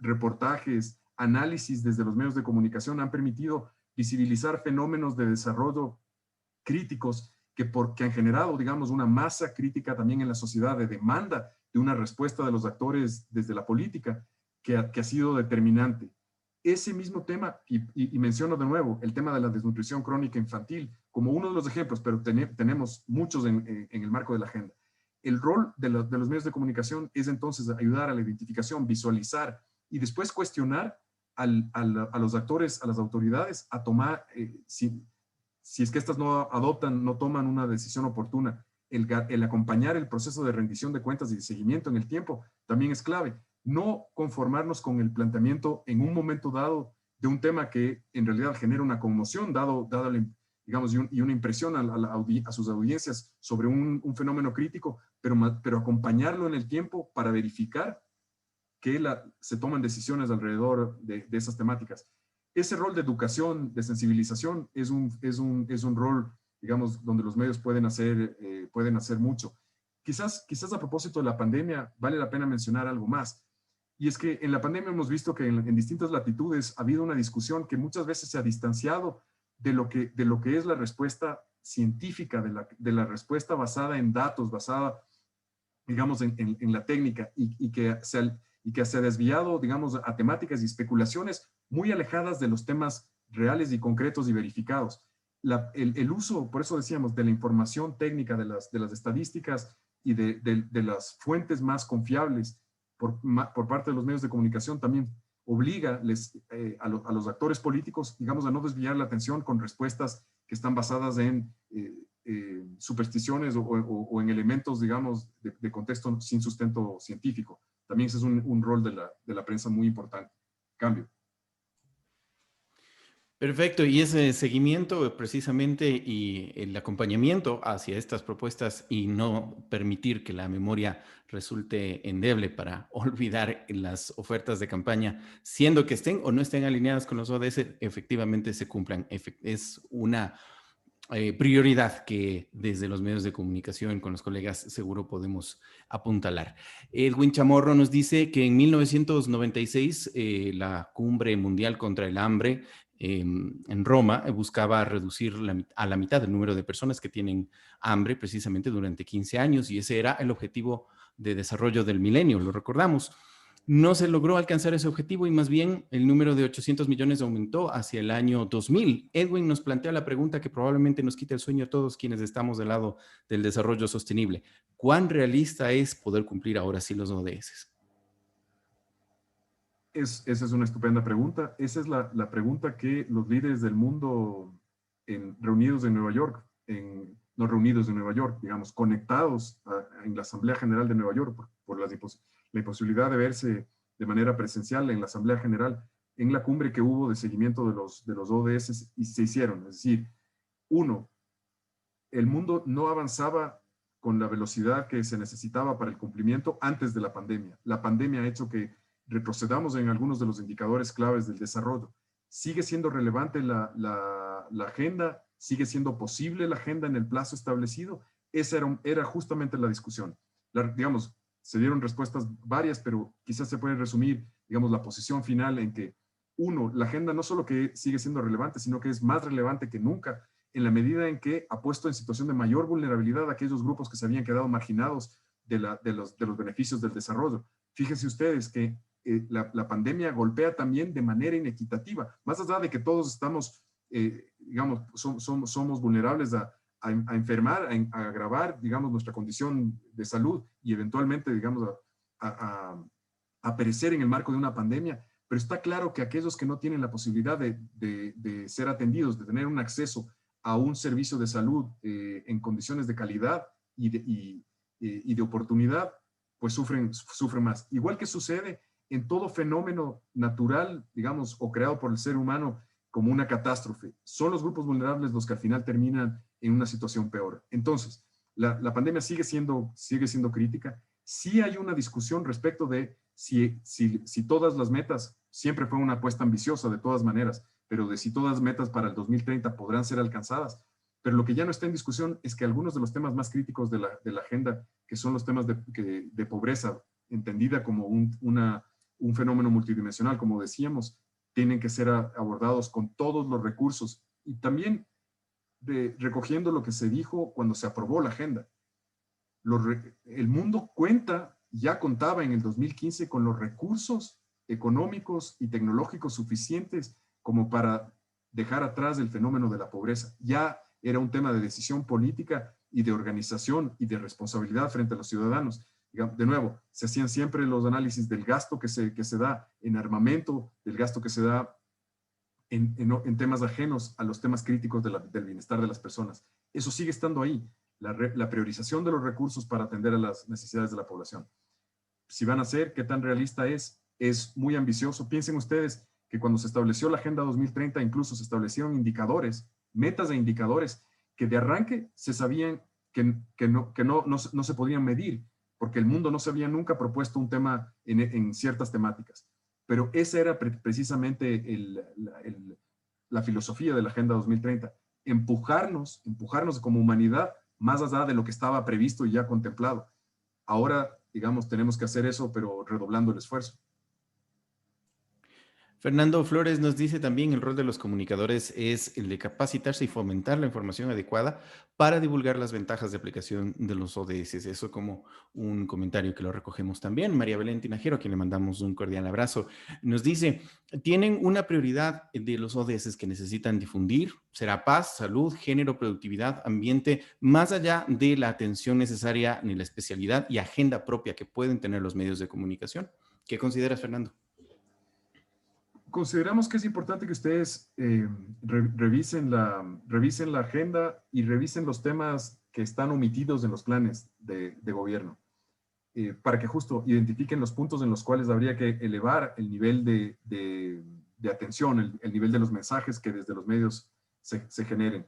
reportajes, análisis desde los medios de comunicación han permitido visibilizar fenómenos de desarrollo críticos que han generado, digamos, una masa crítica también en la sociedad de demanda de una respuesta de los actores desde la política que ha sido determinante. Ese mismo tema, y menciono de nuevo, el tema de la desnutrición crónica infantil como uno de los ejemplos, pero tenemos muchos en el marco de la agenda. El rol de los medios de comunicación es entonces ayudar a la identificación, visualizar y después cuestionar a los actores, a las autoridades, a tomar, si es que estas no toman una decisión oportuna, el acompañar el proceso de rendición de cuentas y de seguimiento en el tiempo también es clave. No conformarnos con el planteamiento en un momento dado de un tema que en realidad genera una conmoción, dado digamos, y una impresión a sus audiencias sobre un fenómeno crítico, pero acompañarlo en el tiempo para verificar que se toman decisiones alrededor de esas temáticas. Ese rol de educación, de sensibilización, es un rol, digamos, donde los medios pueden hacer mucho. Quizás a propósito de la pandemia, vale la pena mencionar algo más. Y es que en la pandemia hemos visto que en distintas latitudes ha habido una discusión que muchas veces se ha distanciado de lo que es la respuesta científica, de la respuesta basada en datos, basada, digamos, en la técnica, y que se ha desviado, digamos, a temáticas y especulaciones muy alejadas de los temas reales y concretos y verificados. El uso, por eso decíamos, de la información técnica, de las estadísticas y de las fuentes más confiables por parte de los medios de comunicación también obliga a los actores políticos, digamos, a no desviar la atención con respuestas que están basadas en supersticiones o en elementos, digamos, de contexto sin sustento científico. También ese es un rol de la prensa muy importante. Cambio. Perfecto, y ese seguimiento precisamente y el acompañamiento hacia estas propuestas y no permitir que la memoria resulte endeble para olvidar las ofertas de campaña, siendo que estén o no estén alineadas con los ODS, efectivamente se cumplan. Es una prioridad que desde los medios de comunicación con los colegas seguro podemos apuntalar. Edwin Chamorro nos dice que en 1996 la Cumbre Mundial contra el Hambre en Roma buscaba reducir a la mitad el número de personas que tienen hambre precisamente durante 15 años y ese era el objetivo de desarrollo del milenio, lo recordamos. No se logró alcanzar ese objetivo y más bien el número de 800 millones aumentó hacia el año 2000. Edwin nos plantea la pregunta que probablemente nos quite el sueño a todos quienes estamos del lado del desarrollo sostenible. ¿Cuán realista es poder cumplir ahora sí los ODS? Esa es una estupenda pregunta. Esa es la pregunta que los líderes del mundo reunidos en Nueva York, no reunidos en Nueva York, digamos, conectados en la Asamblea General de Nueva York por la imposibilidad de verse de manera presencial en la Asamblea General, en la cumbre que hubo de seguimiento de los ODS y se hicieron. Es decir, uno, el mundo no avanzaba con la velocidad que se necesitaba para el cumplimiento antes de la pandemia. La pandemia ha hecho que retrocedamos en algunos de los indicadores claves del desarrollo. Sigue siendo relevante la agenda, sigue siendo posible la agenda en el plazo establecido. Esa era justamente la discusión. Digamos, se dieron respuestas varias, pero quizás se puede resumir, digamos, la posición final en que, uno, la agenda no solo que sigue siendo relevante, sino que es más relevante que nunca, en la medida en que ha puesto en situación de mayor vulnerabilidad a aquellos grupos que se habían quedado marginados de los beneficios del desarrollo. Fíjense ustedes que la pandemia golpea también de manera inequitativa, más allá de que todos estamos, digamos, somos vulnerables a enfermar, a agravar, digamos, nuestra condición de salud y eventualmente, digamos, a perecer en el marco de una pandemia. Pero está claro que aquellos que no tienen la posibilidad de ser atendidos, de tener un acceso a un servicio de salud en condiciones de calidad y de oportunidad, pues sufren más. Igual que sucede en todo fenómeno natural, digamos, o creado por el ser humano como una catástrofe. Son los grupos vulnerables los que al final terminan en una situación peor. Entonces, la pandemia sigue siendo crítica. Sí hay una discusión respecto de si todas las metas, siempre fue una apuesta ambiciosa de todas maneras, pero de si todas las metas para el 2030 podrán ser alcanzadas. Pero lo que ya no está en discusión es que algunos de los temas más críticos de la agenda, que son los temas de pobreza, entendida como un fenómeno multidimensional, como decíamos, tienen que ser abordados con todos los recursos y también recogiendo lo que se dijo cuando se aprobó la agenda. El mundo ya contaba en el 2015 con los recursos económicos y tecnológicos suficientes como para dejar atrás el fenómeno de la pobreza. Ya era un tema de decisión política y de organización y de responsabilidad frente a los ciudadanos. De nuevo, se hacían siempre los análisis del gasto que se da en armamento, del gasto que se da en temas ajenos a los temas críticos del bienestar de las personas. Eso sigue estando ahí, la priorización de los recursos para atender a las necesidades de la población. Si van a ser, ¿qué tan realista es? Es muy ambicioso. Piensen ustedes que cuando se estableció la Agenda 2030, incluso se establecieron indicadores, metas e indicadores, que de arranque se sabían que no se podían medir, porque el mundo no se había nunca propuesto un tema en ciertas temáticas. Pero esa era precisamente la filosofía de la Agenda 2030, empujarnos como humanidad más allá de lo que estaba previsto y ya contemplado. Ahora, digamos, tenemos que hacer eso, pero redoblando el esfuerzo. Fernando Flores nos dice también el rol de los comunicadores es el de capacitarse y fomentar la información adecuada para divulgar las ventajas de aplicación de los ODS. Eso como un comentario que lo recogemos también. María Belén Tinajero, a quien le mandamos un cordial abrazo, nos dice, tienen una prioridad de los ODS que necesitan difundir, será paz, salud, género, productividad, ambiente, más allá de la atención necesaria ni la especialidad y agenda propia que pueden tener los medios de comunicación. ¿Qué consideras, Fernando? Consideramos que es importante que ustedes revisen la agenda y revisen los temas que están omitidos en los planes de gobierno, para que justo identifiquen los puntos en los cuales habría que elevar el nivel de atención, el nivel de los mensajes que desde los medios se generen.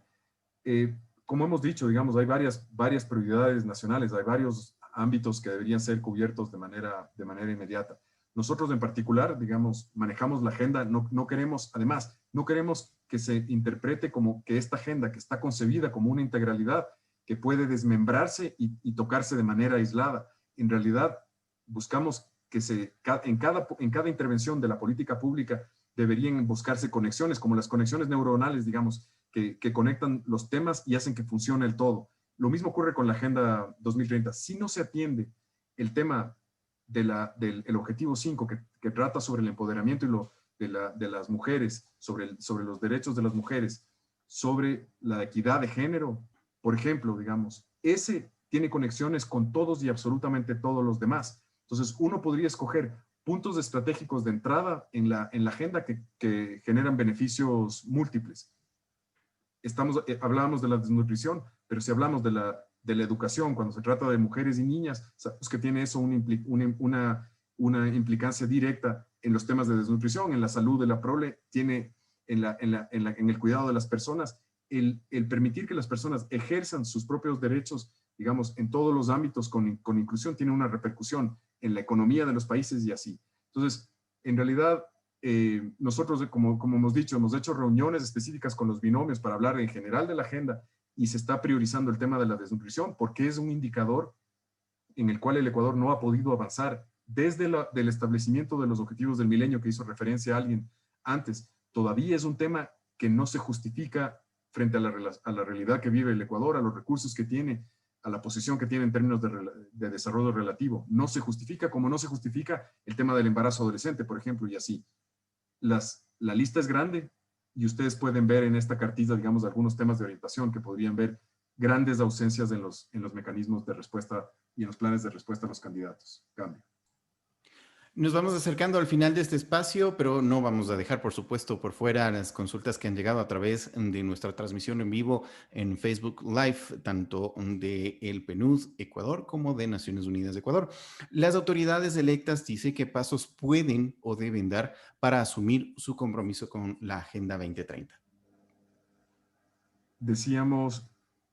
Como hemos dicho, digamos, hay varias prioridades nacionales, hay varios ámbitos que deberían ser cubiertos de manera inmediata. Nosotros en particular, digamos, manejamos la agenda, no queremos, además, no queremos que se interprete como que esta agenda que está concebida como una integralidad que puede desmembrarse y tocarse de manera aislada. En realidad, buscamos que en cada intervención de la política pública deberían buscarse conexiones, como las conexiones neuronales, digamos, que conectan los temas y hacen que funcione el todo. Lo mismo ocurre con la Agenda 2030. Si no se atiende el tema del objetivo 5, que trata sobre el empoderamiento de las mujeres, sobre los derechos de las mujeres, sobre la equidad de género, por ejemplo, digamos, ese tiene conexiones con todos y absolutamente todos los demás. Entonces, uno podría escoger puntos estratégicos de entrada en la agenda que generan beneficios múltiples. Hablábamos de la desnutrición, pero si hablamos de la educación, cuando se trata de mujeres y niñas, sabemos que tiene eso una implicancia directa en los temas de desnutrición, en la salud de la prole, tiene en el cuidado de las personas, el permitir que las personas ejerzan sus propios derechos, digamos, en todos los ámbitos con inclusión, tiene una repercusión en la economía de los países y así. Entonces, en realidad, nosotros, como hemos dicho, hemos hecho reuniones específicas con los binomios para hablar en general de la agenda y se está priorizando el tema de la desnutrición porque es un indicador en el cual el Ecuador no ha podido avanzar desde el establecimiento de los objetivos del milenio que hizo referencia a alguien antes. Todavía es un tema que no se justifica frente a la realidad que vive el Ecuador, a los recursos que tiene, a la posición que tiene en términos de desarrollo relativo. No se justifica como no se justifica el tema del embarazo adolescente, por ejemplo, y así. La lista es grande y ustedes pueden ver en esta cartilla, digamos, algunos temas de orientación que podrían ver grandes ausencias en los mecanismos de respuesta y en los planes de respuesta a los candidatos. Cambio. Nos vamos acercando al final de este espacio, pero no vamos a dejar, por supuesto, por fuera las consultas que han llegado a través de nuestra transmisión en vivo en Facebook Live, tanto de el PNUD Ecuador como de Naciones Unidas de Ecuador. Las autoridades electas dicen qué pasos pueden o deben dar para asumir su compromiso con la Agenda 2030. Decíamos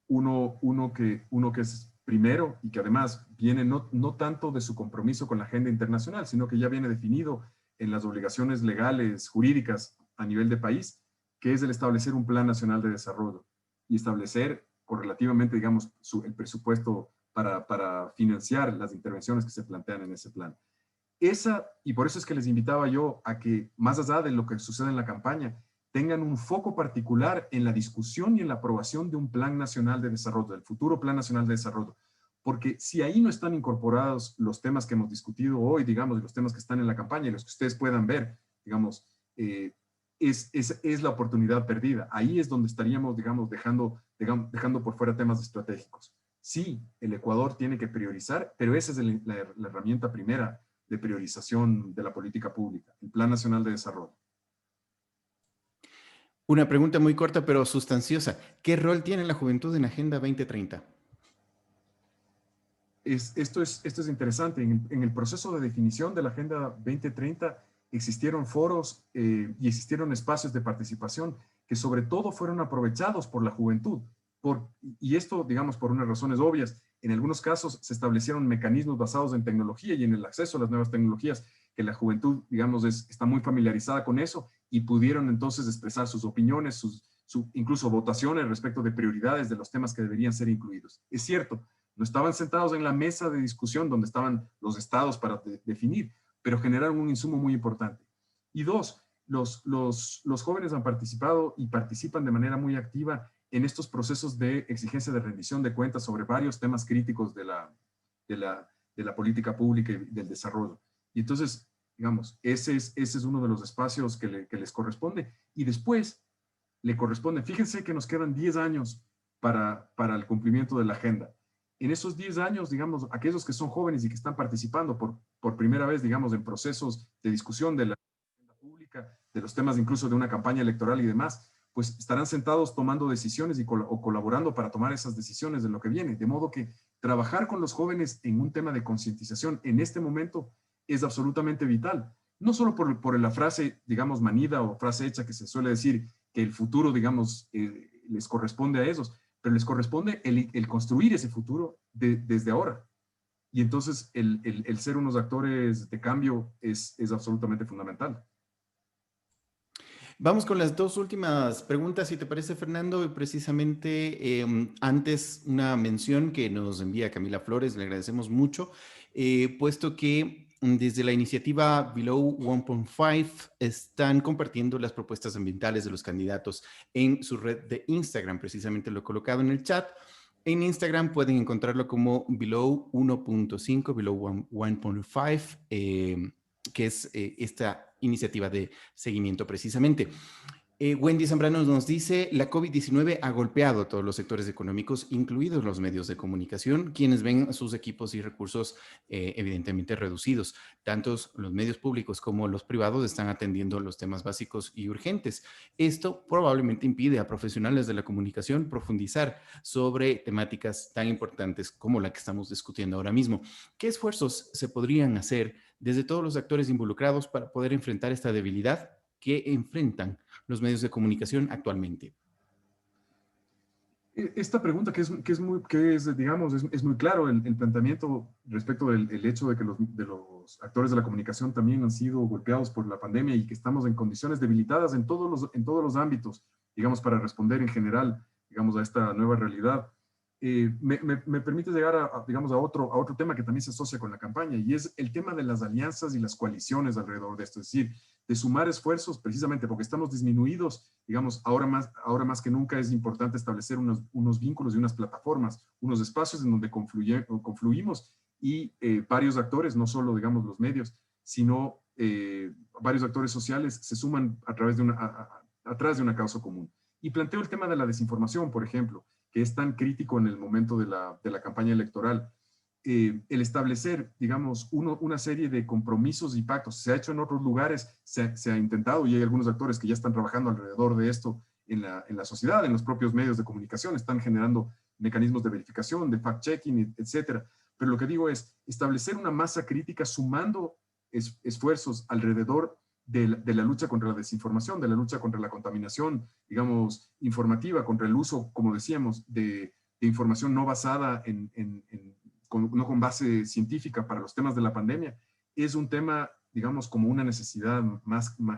uno que es primero y que además viene no tanto de su compromiso con la agenda internacional, sino que ya viene definido en las obligaciones legales, jurídicas a nivel de país, que es el establecer un plan nacional de desarrollo y establecer correlativamente, digamos, el presupuesto para financiar las intervenciones que se plantean en ese plan. Y por eso es que les invitaba yo a que, más allá de lo que sucede en la campaña, tengan un foco particular en la discusión y en la aprobación de un plan nacional de desarrollo, del futuro plan nacional de desarrollo. Porque si ahí no están incorporados los temas que hemos discutido hoy, digamos, y los temas que están en la campaña y los que ustedes puedan ver, digamos, es la oportunidad perdida. Ahí es donde estaríamos, digamos, dejando por fuera temas estratégicos. Sí, el Ecuador tiene que priorizar, pero esa es la herramienta primera de priorización de la política pública, el Plan Nacional de Desarrollo. Una pregunta muy corta pero sustanciosa. ¿Qué rol tiene la juventud en Agenda 2030? Esto es interesante. En el proceso de definición de la Agenda 2030 existieron foros y existieron espacios de participación que sobre todo fueron aprovechados por la juventud. Y esto, digamos, por unas razones obvias. En algunos casos se establecieron mecanismos basados en tecnología y en el acceso a las nuevas tecnologías, que la juventud, digamos, está muy familiarizada con eso y pudieron entonces expresar sus opiniones, incluso votaciones respecto de prioridades de los temas que deberían ser incluidos. Es cierto, no estaban sentados en la mesa de discusión donde estaban los estados para definir, pero generaron un insumo muy importante. Y dos, los jóvenes han participado y participan de manera muy activa en estos procesos de exigencia de rendición de cuentas sobre varios temas críticos de la política pública y del desarrollo. Y entonces, digamos, ese es uno de los espacios que les corresponde. Y después le corresponde, fíjense que nos quedan 10 años para el cumplimiento de la agenda. En esos 10 años, digamos, aquellos que son jóvenes y que están participando por primera vez, digamos, en procesos de discusión de la agenda pública, de los temas incluso de una campaña electoral y demás, pues estarán sentados tomando decisiones o colaborando para tomar esas decisiones de lo que viene. De modo que trabajar con los jóvenes en un tema de concientización en este momento es absolutamente vital. No solo por la frase, digamos, manida o frase hecha que se suele decir que el futuro, digamos, les corresponde a ellos, pero les corresponde el construir ese futuro desde ahora. Y entonces el ser unos actores de cambio es absolutamente fundamental. Vamos con las dos últimas preguntas, si te parece, Fernando. Y precisamente antes una mención que nos envía Camila Flores, le agradecemos mucho, puesto que desde la iniciativa Below 1.5 están compartiendo las propuestas ambientales de los candidatos en su red de Instagram. Precisamente lo he colocado en el chat. En Instagram pueden encontrarlo como Below 1.5, Below 1.5, que es esta iniciativa de seguimiento precisamente. Wendy Zambrano nos dice, la COVID-19 ha golpeado a todos los sectores económicos, incluidos los medios de comunicación, quienes ven sus equipos y recursos evidentemente reducidos. Tanto los medios públicos como los privados están atendiendo los temas básicos y urgentes. Esto probablemente impide a profesionales de la comunicación profundizar sobre temáticas tan importantes como la que estamos discutiendo ahora mismo. ¿Qué esfuerzos se podrían hacer desde todos los actores involucrados para poder enfrentar esta debilidad que enfrentan los medios de comunicación actualmente? Esta pregunta es muy claro el planteamiento respecto del hecho de que los actores de la comunicación también han sido golpeados por la pandemia y que estamos en condiciones debilitadas en todos los ámbitos, digamos, para responder en general, digamos, a esta nueva realidad. Me permite llegar a otro tema que también se asocia con la campaña, y es el tema de las alianzas y las coaliciones alrededor de esto. Es decir, de sumar esfuerzos precisamente porque estamos disminuidos, digamos, ahora más que nunca es importante establecer unos vínculos y unas plataformas, unos espacios en donde confluimos y varios actores, no solo, digamos, los medios, sino varios actores sociales se suman atrás de una causa común. Y planteo el tema de la desinformación, por ejemplo, que es tan crítico en el momento de la campaña electoral. El establecer, digamos, una serie de compromisos y pactos. Se ha hecho en otros lugares, se ha intentado, y hay algunos actores que ya están trabajando alrededor de esto en la sociedad, en los propios medios de comunicación, están generando mecanismos de verificación, de fact-checking, etcétera. Pero lo que digo es establecer una masa crítica sumando esfuerzos alrededor de la lucha contra la desinformación, de la lucha contra la contaminación, digamos, informativa, contra el uso, como decíamos, de información no basada no con base científica para los temas de la pandemia, es un tema, digamos, como una necesidad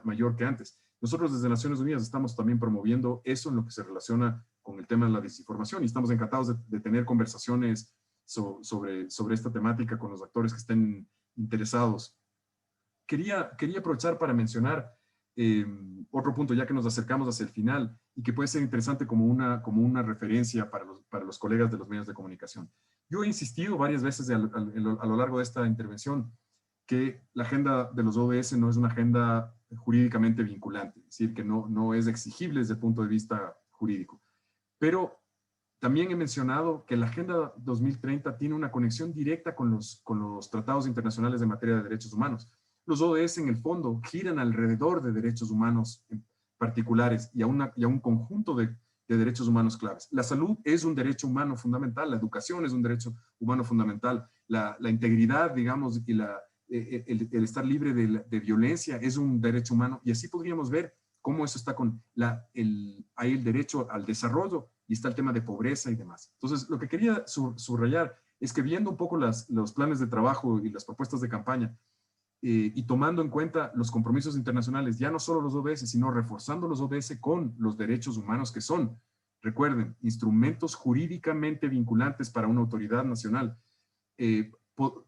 mayor que antes. Nosotros desde Naciones Unidas estamos también promoviendo eso en lo que se relaciona con el tema de la desinformación, y estamos encantados de tener conversaciones sobre esta temática con los actores que estén interesados. Quería aprovechar para mencionar otro punto, ya que nos acercamos hacia el final, y que puede ser interesante como una referencia para los colegas de los medios de comunicación. Yo he insistido varias veces a lo largo de esta intervención que la agenda de los ODS no es una agenda jurídicamente vinculante, es decir, que no es exigible desde el punto de vista jurídico. Pero también he mencionado que la Agenda 2030 tiene una conexión directa con los tratados internacionales de materia de derechos humanos. Los ODS en el fondo giran alrededor de derechos humanos particulares y a un conjunto de derechos humanos claves. La salud es un derecho humano fundamental, la educación es un derecho humano fundamental, la integridad, digamos, y el estar libre de violencia es un derecho humano, y así podríamos ver cómo eso está hay el derecho al desarrollo y está el tema de pobreza y demás. Entonces, lo que quería subrayar es que viendo un poco los planes de trabajo y las propuestas de campaña, y tomando en cuenta los compromisos internacionales, ya no solo los ODS, sino reforzando los ODS con los derechos humanos que son, recuerden, instrumentos jurídicamente vinculantes para una autoridad nacional,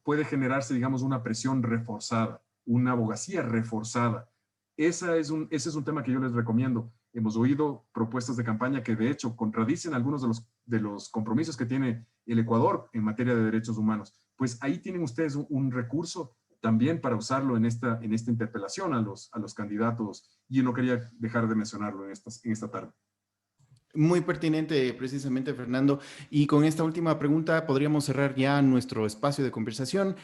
puede generarse, digamos, una presión reforzada, una abogacía reforzada. Ese es un tema que yo les recomiendo. Hemos oído propuestas de campaña que de hecho contradicen algunos de los compromisos que tiene el Ecuador en materia de derechos humanos. Pues ahí tienen ustedes un recurso también para usarlo en esta interpelación a los candidatos, y no quería dejar de mencionarlo en esta tarde. Muy pertinente, precisamente, Fernando. Y con esta última pregunta podríamos cerrar ya nuestro espacio de conversación.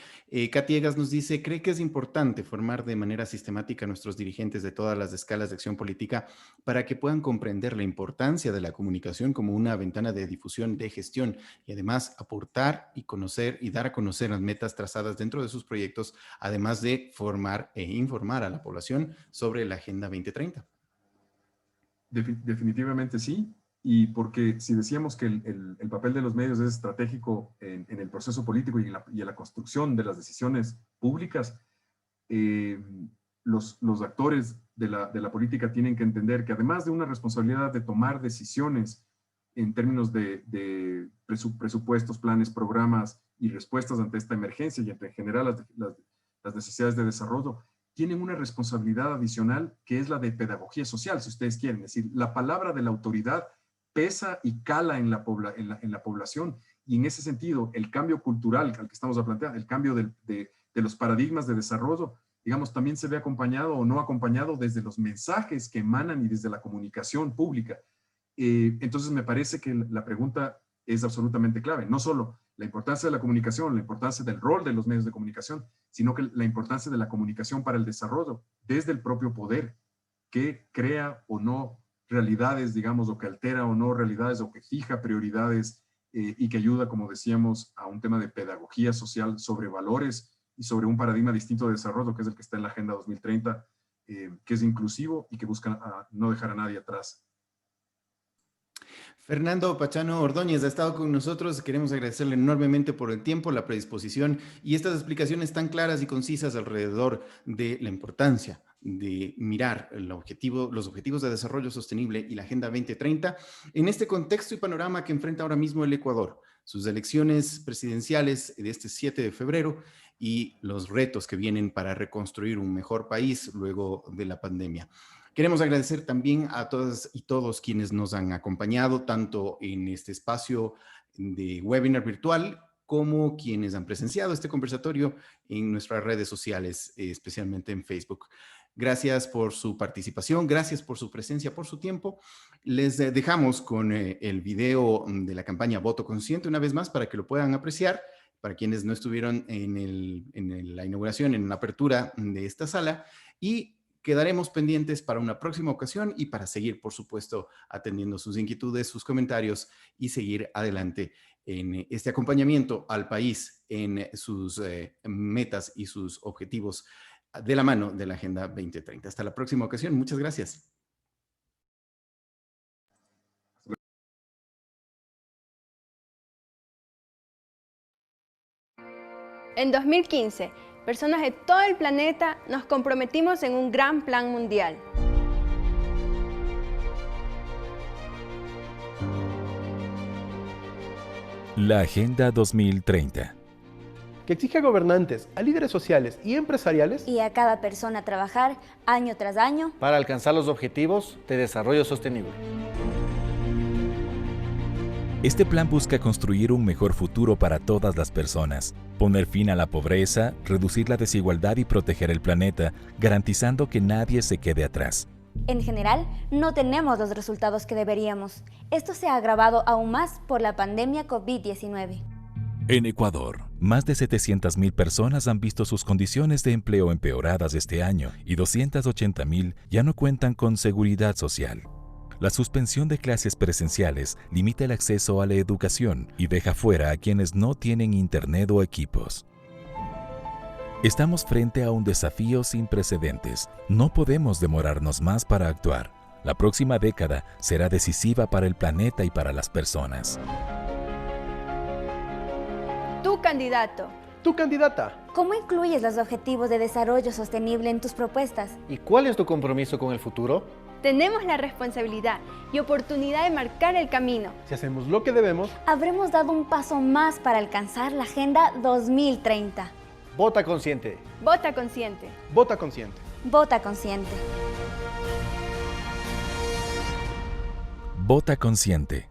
Katy Egas nos dice, ¿cree que es importante formar de manera sistemática a nuestros dirigentes de todas las escalas de acción política para que puedan comprender la importancia de la comunicación como una ventana de difusión, de gestión y además aportar y conocer y dar a conocer las metas trazadas dentro de sus proyectos, además de formar e informar a la población sobre la Agenda 2030? Definitivamente sí, y porque si decíamos que el papel de los medios es estratégico en el proceso político y en la construcción de las decisiones públicas, los actores de la política tienen que entender que además de una responsabilidad de tomar decisiones en términos de presupuestos, planes, programas y respuestas ante esta emergencia y en general las necesidades de desarrollo, tienen una responsabilidad adicional que es la de pedagogía social, si ustedes quieren. Es decir, la palabra de la autoridad pesa y cala en la población, y en ese sentido, el cambio cultural al que estamos a plantear, el cambio de los paradigmas de desarrollo, digamos, también se ve acompañado o no acompañado desde los mensajes que emanan y desde la comunicación pública. Entonces, me parece que la pregunta es absolutamente clave. No solo la importancia de la comunicación, la importancia del rol de los medios de comunicación, sino que la importancia de la comunicación para el desarrollo desde el propio poder, que crea o no realidades, digamos, o que altera o no realidades, o que fija prioridades y que ayuda, como decíamos, a un tema de pedagogía social sobre valores y sobre un paradigma distinto de desarrollo, que es el que está en la Agenda 2030, que es inclusivo y que busca no dejar a nadie atrás. Fernando Pachano Ordóñez ha estado con nosotros. Queremos agradecerle enormemente por el tiempo, la predisposición y estas explicaciones tan claras y concisas alrededor de la importancia de mirar los objetivos de desarrollo sostenible y la Agenda 2030 en este contexto y panorama que enfrenta ahora mismo el Ecuador, sus elecciones presidenciales de este 7 de febrero y los retos que vienen para reconstruir un mejor país luego de la pandemia. Queremos agradecer también a todas y todos quienes nos han acompañado, tanto en este espacio de webinar virtual como quienes han presenciado este conversatorio en nuestras redes sociales, especialmente en Facebook. Gracias por su participación, gracias por su presencia, por su tiempo. Les dejamos con el video de la campaña Voto Consciente una vez más para que lo puedan apreciar, para quienes no estuvieron en la inauguración, en la apertura de esta sala, y quedaremos pendientes para una próxima ocasión y para seguir, por supuesto, atendiendo sus inquietudes, sus comentarios y seguir adelante en este acompañamiento al país en sus metas y sus objetivos de la mano de la Agenda 2030. Hasta la próxima ocasión. Muchas gracias. En 2015, personas de todo el planeta nos comprometimos en un gran plan mundial. La Agenda 2030. Que exige a gobernantes, a líderes sociales y empresariales Y a cada persona trabajar año tras año para alcanzar los objetivos de desarrollo sostenible. Este plan busca construir un mejor futuro para todas las personas, poner fin a la pobreza, reducir la desigualdad y proteger el planeta, garantizando que nadie se quede atrás. En general, no tenemos los resultados que deberíamos. Esto se ha agravado aún más por la pandemia COVID-19. En Ecuador, más de 700.000 personas han visto sus condiciones de empleo empeoradas este año y 280.000 ya no cuentan con seguridad social. La suspensión de clases presenciales limita el acceso a la educación y deja fuera a quienes no tienen internet o equipos. Estamos frente a un desafío sin precedentes. No podemos demorarnos más para actuar. La próxima década será decisiva para el planeta y para las personas. Tu candidato. tu candidata. ¿Cómo incluyes los objetivos de desarrollo sostenible en tus propuestas? ¿Y cuál es tu compromiso con el futuro? Tenemos la responsabilidad y oportunidad de marcar el camino. Si hacemos lo que debemos, Habremos dado un paso más para alcanzar la Agenda 2030. Vota consciente. Vota consciente. vota consciente. Vota consciente. Vota consciente.